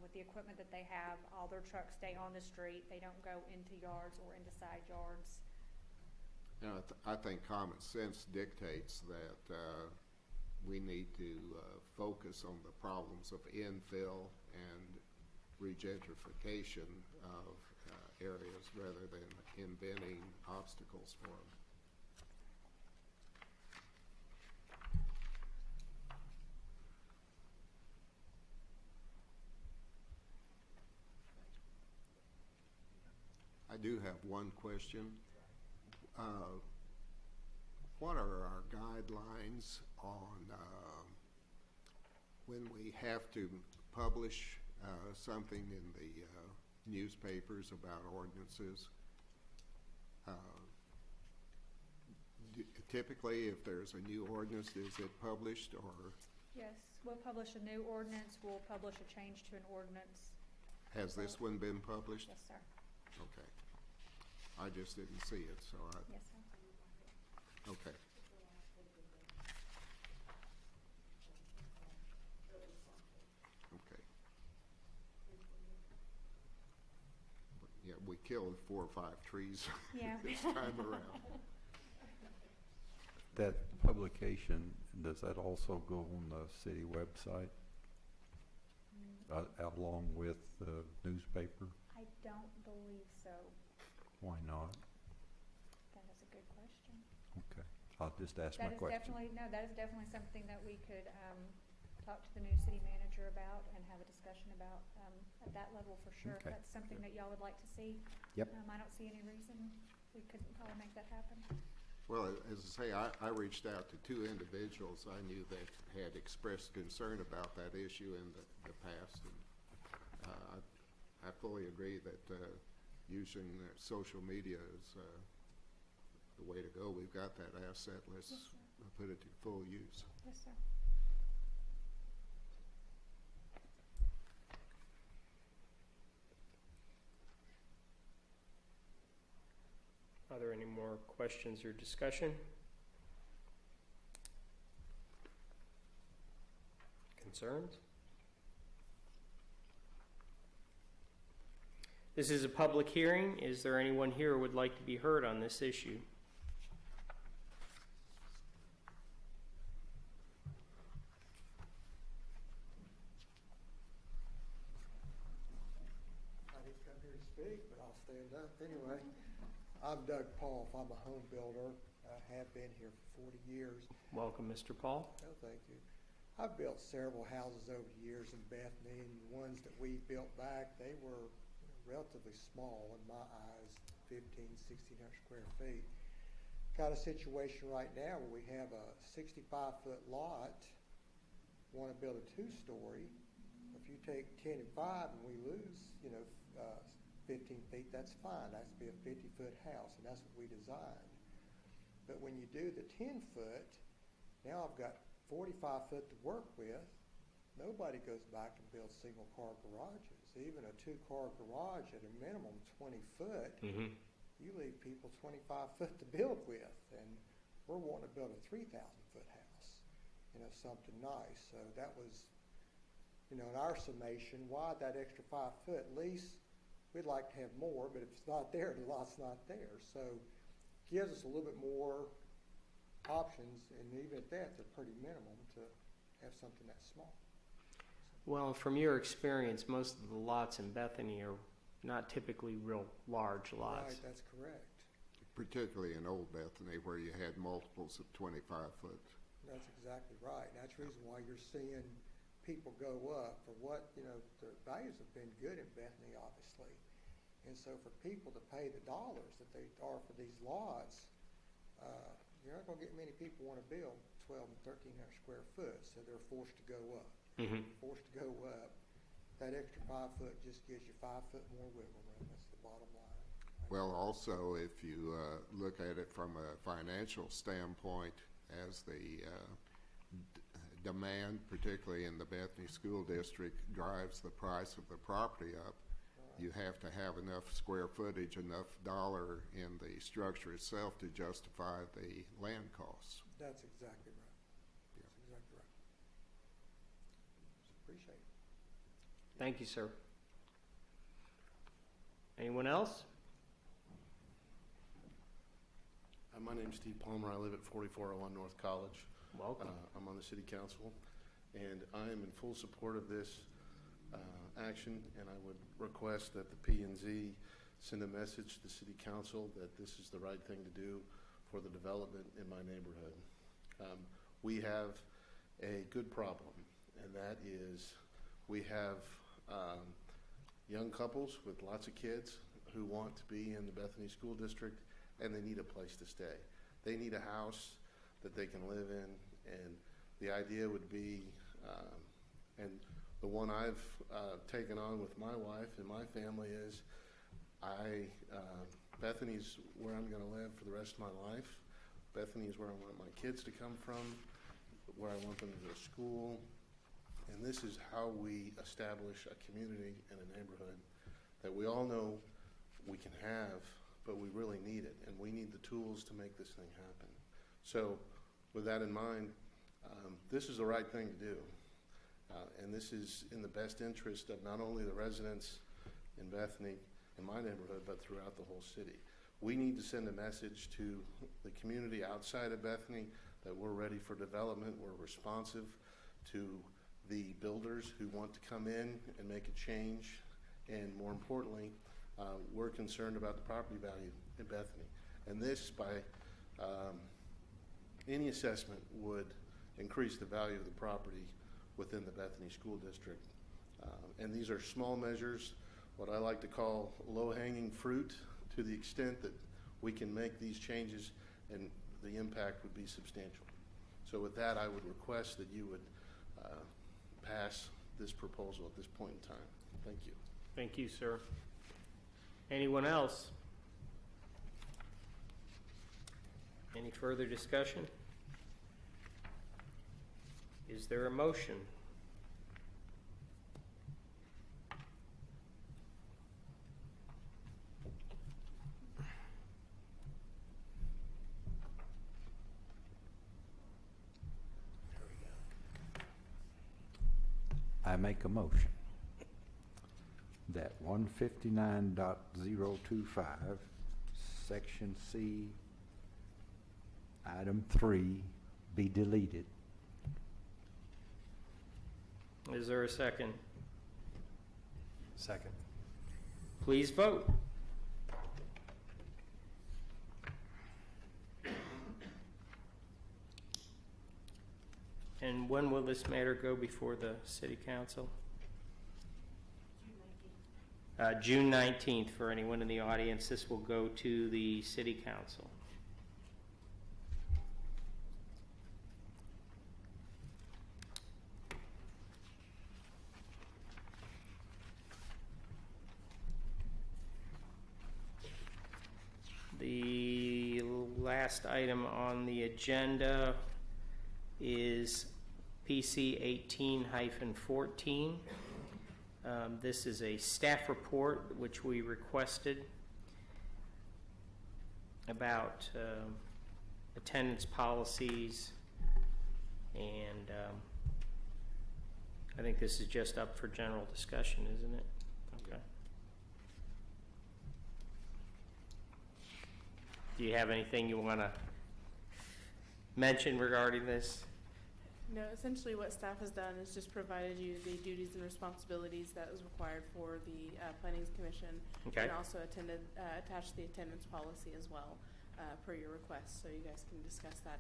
with the equipment that they have. All their trucks stay on the street. They don't go into yards or into side yards. You know, I think common sense dictates that we need to focus on the problems of infill and regentrification of areas rather than inventing obstacles for them. I do have one question. What are our guidelines on when we have to publish something in the newspapers about ordinances? Typically, if there's a new ordinance, is it published or? Yes, we'll publish a new ordinance. We'll publish a change to an ordinance. Has this one been published? Yes, sir. Okay. I just didn't see it, so Yes, sir. okay. Okay. Yeah, we killed 4 or 5 trees Yeah. this time around. That publication, does that also go on the city website along with the newspaper? I don't believe so. Why not? That is a good question. Okay, I'll just ask my That is question. that is definitely something that we could talk to the new city manager about and have a discussion about at that level for sure. If Okay. that's something that y'all would like to see. Yep. I don't see any reason we couldn't probably make that happen. Well, as I say, I reached out to 2 individuals I knew that had expressed concern about that issue in the past. And I fully agree that using social media is the way to go. We've got that asset. Let's Yes, sir. put it to full use. Yes, sir. Are there any more questions or discussion? Concerns? This is a public hearing. Is there anyone here who would like to be heard on this issue? I didn't come here to speak, but I'll stand up anyway. I'm Doug Paul. I'm a home builder. have been here for 40 years. Welcome, Mr. Paul. Oh, thank you. I've built several houses over the years in Bethany, and the ones that we built back, they were relatively small in my eyes, 1,500, 1,600 square feet. Got a situation right now where we have a 65-foot lot, want to build a 2-story. If you take 10 and 5 and we lose, 15 feet, that's fine. That's be a 50-foot house, and that's what we designed. But when you do the 10-foot, now I've got 45 foot to work with. Nobody goes back and builds single-car garages. Even a 2-car garage at a minimum 20 foot, you leave people 25 foot to build with, and we're wanting to build a 3,000 foot house, something nice. So that was, in our summation, why that extra 5 foot? At least we'd like to have more, but if it's not there, the lot's not there. So gives us a little bit more options, and even at that, they're pretty minimum to have something that small. Well, from your experience, most of the lots in Bethany are not typically real large lots. Right, that's correct. Particularly in Old Bethany where you had multiples of 25 foot. That's exactly right. And that's the reason why you're seeing people go up for what, the values have been good in Bethany, obviously. And so for people to pay the dollars that they are for these lots, you're not going to get many people want to build 12 and 1,300 square foot, so they're forced to go up. Forced to go up. That extra 5 foot just gives you 5 foot more wiggle room. That's the bottom line. Well, also, if you look at it from a financial standpoint, as the demand, particularly in the Bethany School District, drives the price of the property up, you have to have enough square footage, enough dollar in the structure itself to justify the land costs. That's exactly right. That's exactly right. Appreciate it. Thank you, sir. Anyone else? My name's Steve Palmer. I live at 4401 North College. Welcome. I'm on the city council, and I am in full support of this action, and I would request that the P&Z send a message to the city council that this is the right thing to do for the development in my neighborhood. We have a good problem, and that is we have young couples with lots of kids who want to be in the Bethany School District, and they need a place to stay. They need a house that they can live in, and the idea would be, and the one I've taken on with my wife and my family is, Bethany's where I'm going to live for the rest of my life. Bethany is where I want my kids to come from, where I want them to go to school, and this is how we establish a community and a neighborhood that we all know we can have, but we really need it, and we need the tools to make this thing happen. So with that in mind, this is the right thing to do, and this is in the best interest of not only the residents in Bethany, in my neighborhood, but throughout the whole city. We need to send a message to the community outside of Bethany that we're ready for development, we're responsive to the builders who want to come in and make a change, and more importantly, we're concerned about the property value in Bethany. And this, by any assessment, would increase the value of the property within the Bethany School District. And these are small measures, what I like to call low-hanging fruit, to the extent that we can make these changes and the impact would be substantial. So with that, I would request that you would pass this proposal at this point in time. Thank you. Thank you, sir. Anyone else? Any further discussion? Is there a motion? I make a motion that 159.025, Section C, Item 3, be deleted. Is there a second? Second. Please vote. And when will this matter go before the city council? June 19th, for anyone in the audience. This will go to the city council. The last item on the agenda is PC 18-14. This is a staff report which we requested about attendance policies, and I think this is just up for general discussion, isn't it? Okay. Do you have anything you want to mention regarding this? No, essentially what staff has done is just provided you the duties and responsibilities that is required for the Planning Commission. Okay. And also attached the attendance policy as well, per your request, so you guys can discuss that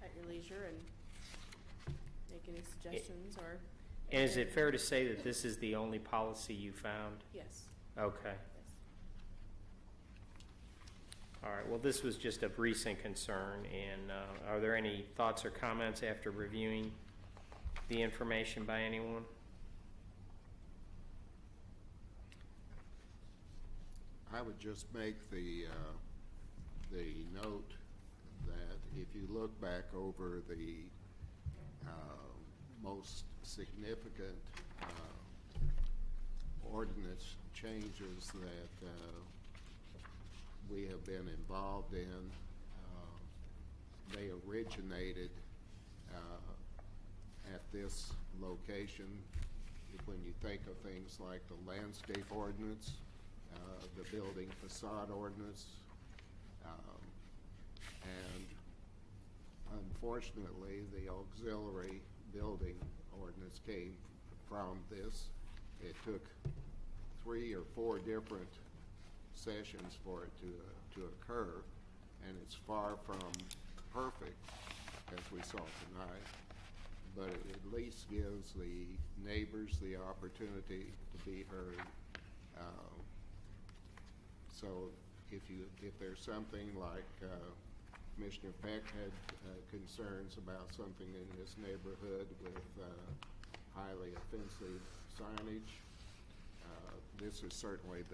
at your leisure and make any suggestions or. And is it fair to say that this is the only policy you found? Yes. Okay. Yes. All right, well, this was just of recent concern, and are there any thoughts or comments after reviewing the information by anyone? I would just make the note that if you look back over the most significant ordinance changes that we have been involved in, they originated at this location. When you think of things like the landscape ordinance, the building facade ordinance, and unfortunately the auxiliary building ordinance came from this. It took 3 or 4 different sessions for it to occur, and it's far from perfect, as we saw tonight, but it at least gives the neighbors the opportunity to be heard. So if there's something like Commissioner Peck had concerns about something in his neighborhood with highly offensive signage, this is certainly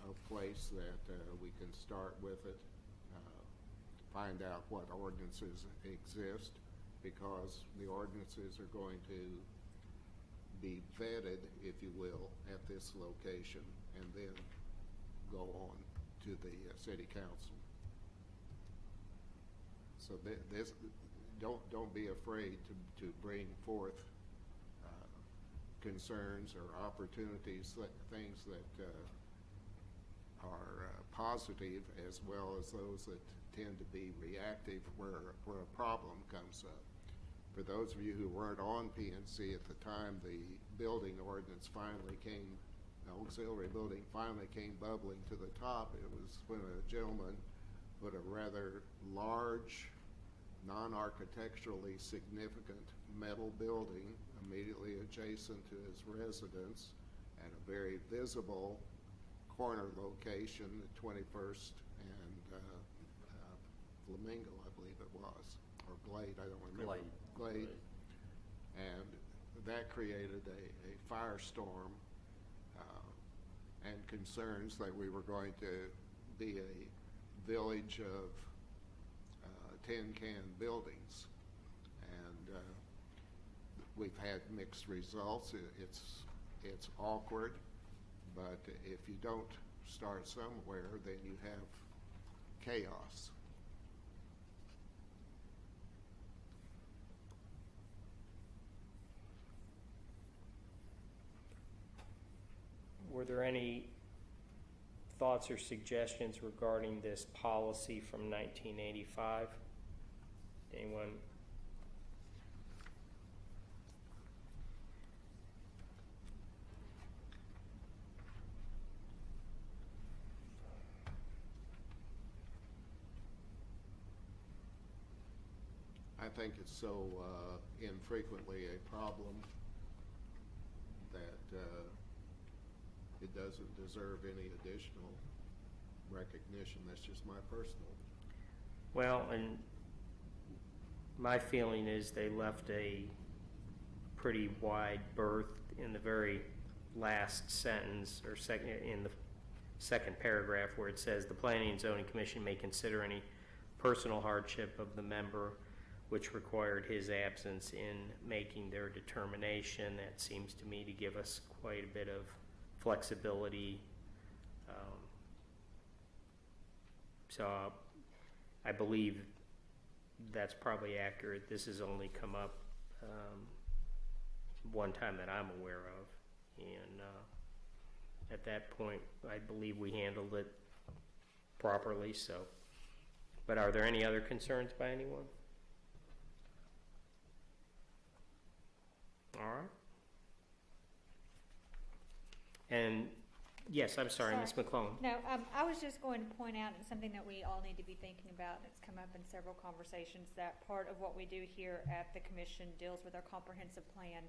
a place that we can start with it, find out what ordinances exist, because the ordinances are going to be vetted, if you will, at this location, and then go on to the city council. So this, don't be afraid to bring forth concerns or opportunities, things that are positive, as well as those that tend to be reactive where a problem comes up. For those of you who weren't on PNC at the time the building ordinance finally came, the auxiliary building finally came bubbling to the top, it was when a gentleman put a rather large, non-architecturally significant metal building immediately adjacent to his residence at a very visible corner location at 21st and Flamingo, I believe it was, or Glade, I don't remember. Glade. And that created a firestorm and concerns that we were going to be a village of tin can buildings. And we've had mixed results. It's awkward, but if you don't start somewhere, then you have chaos. Were there any thoughts or suggestions regarding this policy from 1985? Anyone? I I think it's so infrequently a problem that it doesn't deserve any additional recognition. That's just my personal. Well, and my feeling is they left a pretty wide berth in the very last sentence, or in the second paragraph, where it says the Planning and Zoning Commission may consider any personal hardship of the member which required his absence in making their determination. That seems to me to give us quite a bit of flexibility. So I believe that's probably accurate. This has only come up one time that I'm aware of, and at that point I believe we handled it properly. So, but are there any other concerns by anyone? All right. And yes, I'm sorry, Ms. McClellan. No, I was just going to point out something that we all need to be thinking about. It's come up in several conversations, that part of what we do here at the commission deals with our comprehensive plan,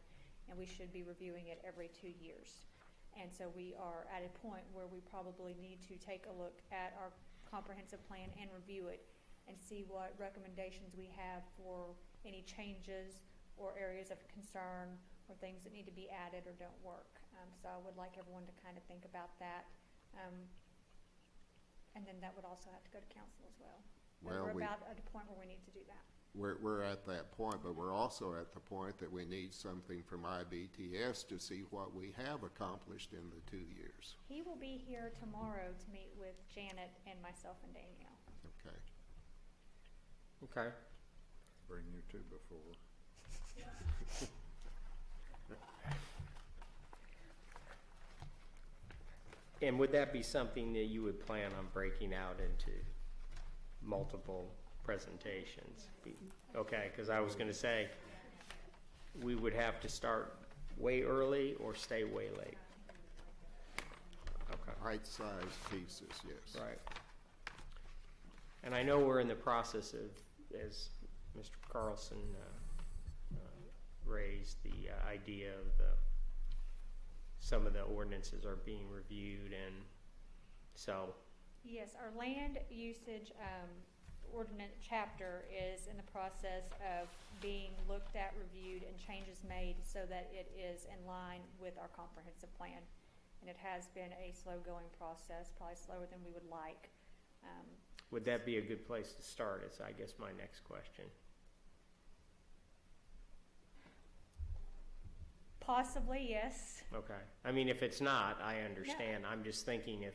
and we should be reviewing it every 2 years. And so we are at a point where we probably need to take a look at our comprehensive plan and review it and see what recommendations we have for any changes or areas of concern or things that need to be added or don't work. So I would like everyone to kind of think about that. And then that would also have to go to council as well. But Well, we're about at a point where we need to do that. We're at that point, but we're also at the point that we need something from IBTS to see what we have accomplished in the 2 years. He will be here tomorrow to meet with Janet and myself and Danielle. Okay. Okay. Bring you two before. And would that be something that you would plan on breaking out into multiple presentations? Okay, because I was going to say, we would have to start way early or stay way late. Okay. Bite-sized pieces, yes. Right. And I know we're in the process of, as Mr. Carlson raised, the idea of some of the ordinances are being reviewed, and so. Yes, our land usage ordinance chapter is in the process of being looked at, reviewed, and changes made so that it is in line with our comprehensive plan. And it has been a slow-going process, probably slower than we would like. Would that be a good place to start, is I guess my next question. Possibly, yes. Okay. I mean, if it's not, I understand. I'm just thinking if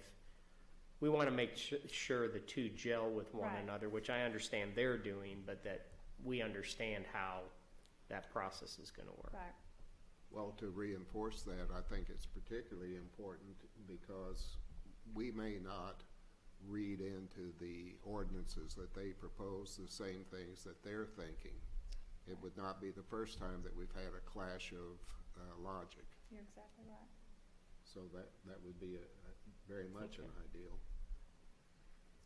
we want to make sure the two gel with one Right. another, which I understand they're doing, but that we understand how that process is going to work. Right. Well, to reinforce that, I think it's particularly important because we may not read into the ordinances that they propose the same things that they're thinking. It would not be the first time that we've had a clash of logic. You're exactly right. So that would be very much an ideal.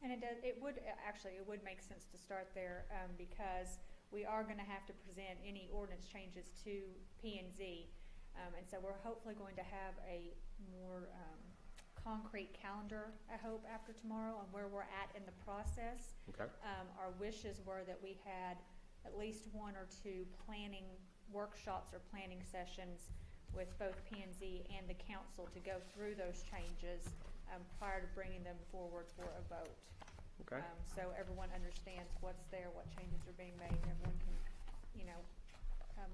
And it would make sense to start there because we are going to have to present any ordinance changes to P&Z. And so we're hopefully going to have a more concrete calendar, I hope, after tomorrow on where we're at in the process. Okay. Our wishes were that we had at least 1 or 2 planning workshops or planning sessions with both P&Z and the council to go through those changes prior to bringing them forward for a vote. Okay. So everyone understands what's there, what changes are being made, and everyone can,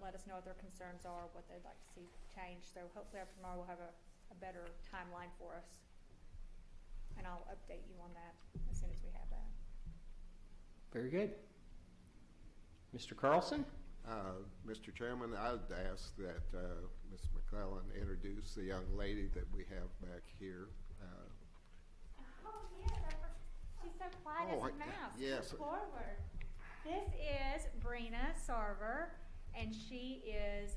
let us know what their concerns are, what they'd like to see changed. So hopefully after tomorrow we'll have a better timeline for us. And I'll update you on that as soon as we have that. Very good. Mr. Carlson? Mr. Chairman, I'd ask that Ms. McClellan introduce the young lady that we have back here. Oh, yes. She's so quiet as a mouse. yes. Come forward. This is Brina Sarver, and she is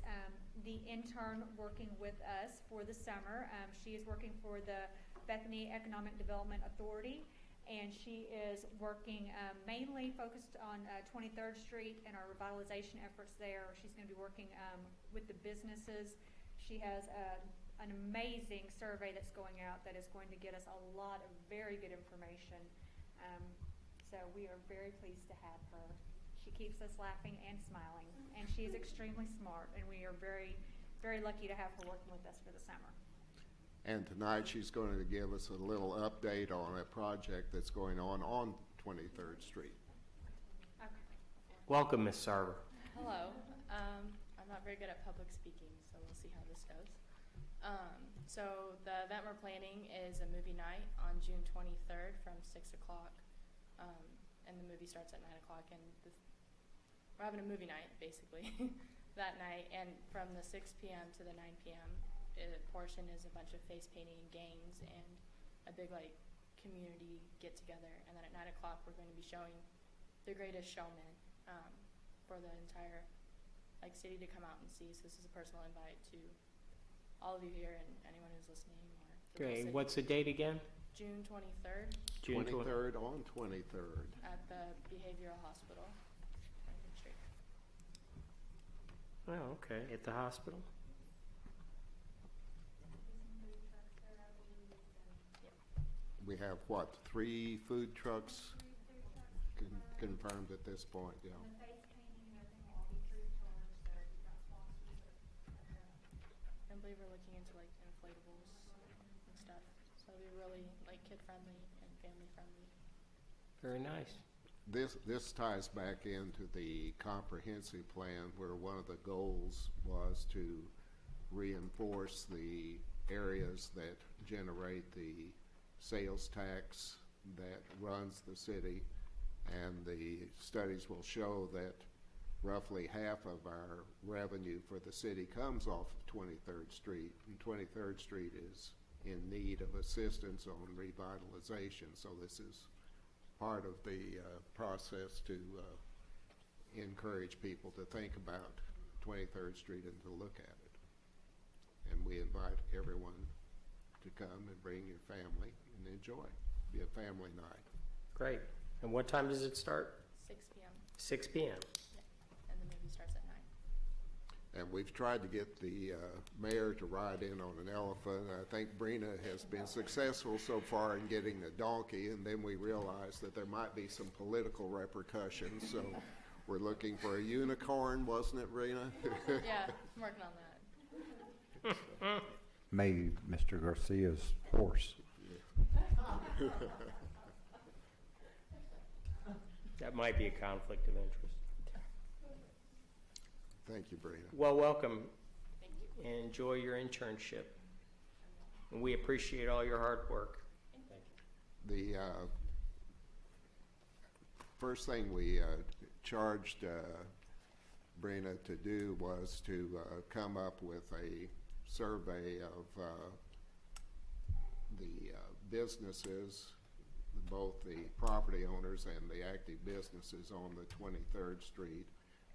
the intern working with us for the summer. She is working for the Bethany Economic Development Authority, and she is working mainly focused on 23rd Street and our revitalization efforts there. She's going to be working with the businesses. She has an amazing survey that's going out that is going to get us a lot of very good information. So we are very pleased to have her. She keeps us laughing and smiling, and she is extremely smart, and we are very, very lucky to have her working with us for the summer. And tonight, she's going to give us a little update on a project that's going on 23rd Street. Okay. Welcome, Ms. Sarver. Hello. I'm not very good at public speaking, so we'll see how this goes. So the event we're planning is a movie night on June 23rd from 6 o'clock, and the movie starts at 9 o'clock, and we're having a movie night, basically, that night, and from the 6 p.m. to the 9 p.m. Portion is a bunch of face painting and games and a big community get together, and then at 9 o'clock we're going to be showing The Greatest Showman for the entire city to come out and see. So this is a personal invite to all of you here and anyone who's listening. Great. What's the date again? June 23rd June 23rd on 23rd. at the Behavioral Hospital. Franklin Street. Oh, okay. At the hospital? We have, 3 food trucks confirmed at this point, yeah. The face painting and everything will all be free of charge, so we've got sponsors I believe we're looking into inflatables and stuff. So it'll be really kid friendly and family friendly. Very nice. This ties back into the comprehensive plan where one of the goals was to reinforce the areas that generate the sales tax that runs the city, and the studies will show that roughly half of our revenue for the city comes off of 23rd Street, and 23rd Street is in need of assistance on revitalization, so this is part of the process to encourage people to think about 23rd Street and to look at it. And we invite everyone to come and bring your family and enjoy. Be a family night. Great. And what time does it start? 6 p.m. 6 p.m. and the movie starts at 9. And we've tried to get the mayor to ride in on an elephant. I think Brina has been successful so far in getting a donkey, and then we realized that there might be some political repercussions, so we're looking for a unicorn, wasn't it, Brina? Yeah, I'm working on that. Maybe Mr. Garcia's horse. That might be a conflict of interest. Thank you, Brina. Well, welcome Thank you. and enjoy your internship. And we appreciate all your hard work. The first thing we charged Brina to do was to come up with a survey of the businesses, both the property owners and the active businesses on the 23rd Street.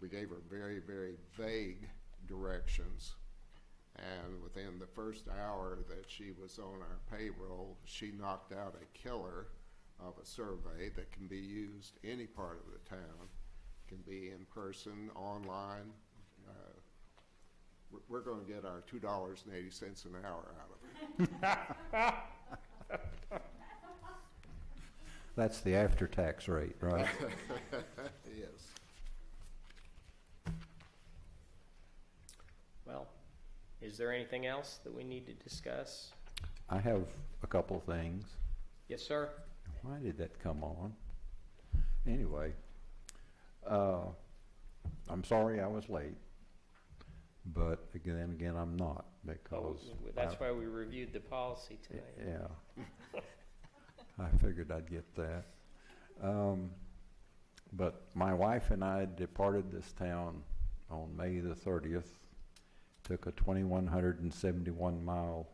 We gave her very, very vague directions, and within the first hour that she was on our payroll, she knocked out a killer of a survey that can be used any part of the town. Can be in person, online. We're going to get our $2.80 an hour out of it. That's the after-tax rate, right? Yes. Well, is there anything else that we need to discuss? I have a couple things. Yes, sir. Why did that come on? Anyway, I'm sorry I was late, but again, I'm not because. That's why we reviewed the policy tonight. Yeah. I figured I'd get that. But my wife and I departed this town on May the 30th, took a 2,171 mile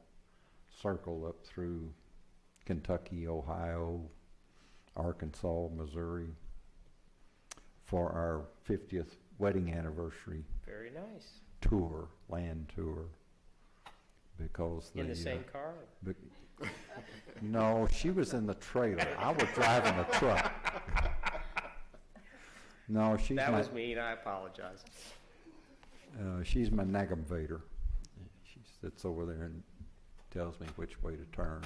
circle up through Kentucky, Ohio, Arkansas, Missouri for our 50th wedding anniversary Very nice. tour, land tour, because In the same car? No, she was in the trailer. I was driving the truck. No, she's That my, was mean, I apologize. she's my nagumvator. She sits over there and tells me which way to turn.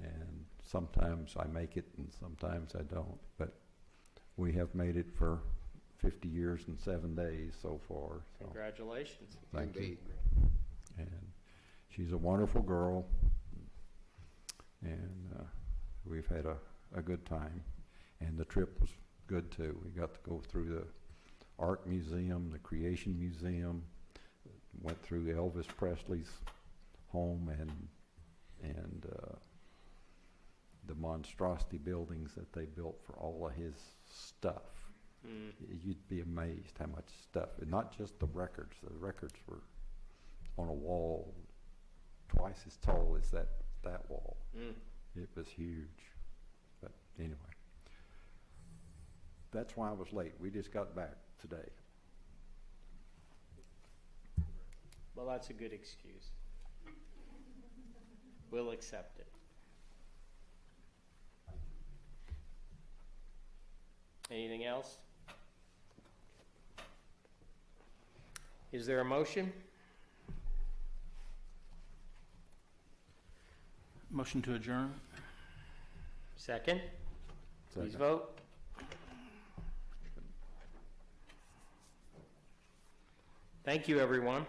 And sometimes I make it and sometimes I don't. But we have made it for 50 years and 7 days so far. So Congratulations. thank you. Indeed. And she's a wonderful girl. And we've had a good time. And the trip was good too. We got to go through the Art Museum, the Creation Museum, went through Elvis Presley's home and the monstrosity buildings that they built for all of his stuff. You'd be amazed how much stuff, and not just the records. The records were on a wall twice as tall as that wall. It was huge. But anyway, that's why I was late. We just got back today. Well, that's a good excuse. We'll accept it. Anything else? Is there a motion? Motion to adjourn? Second? Please Second. vote. Thank you, everyone.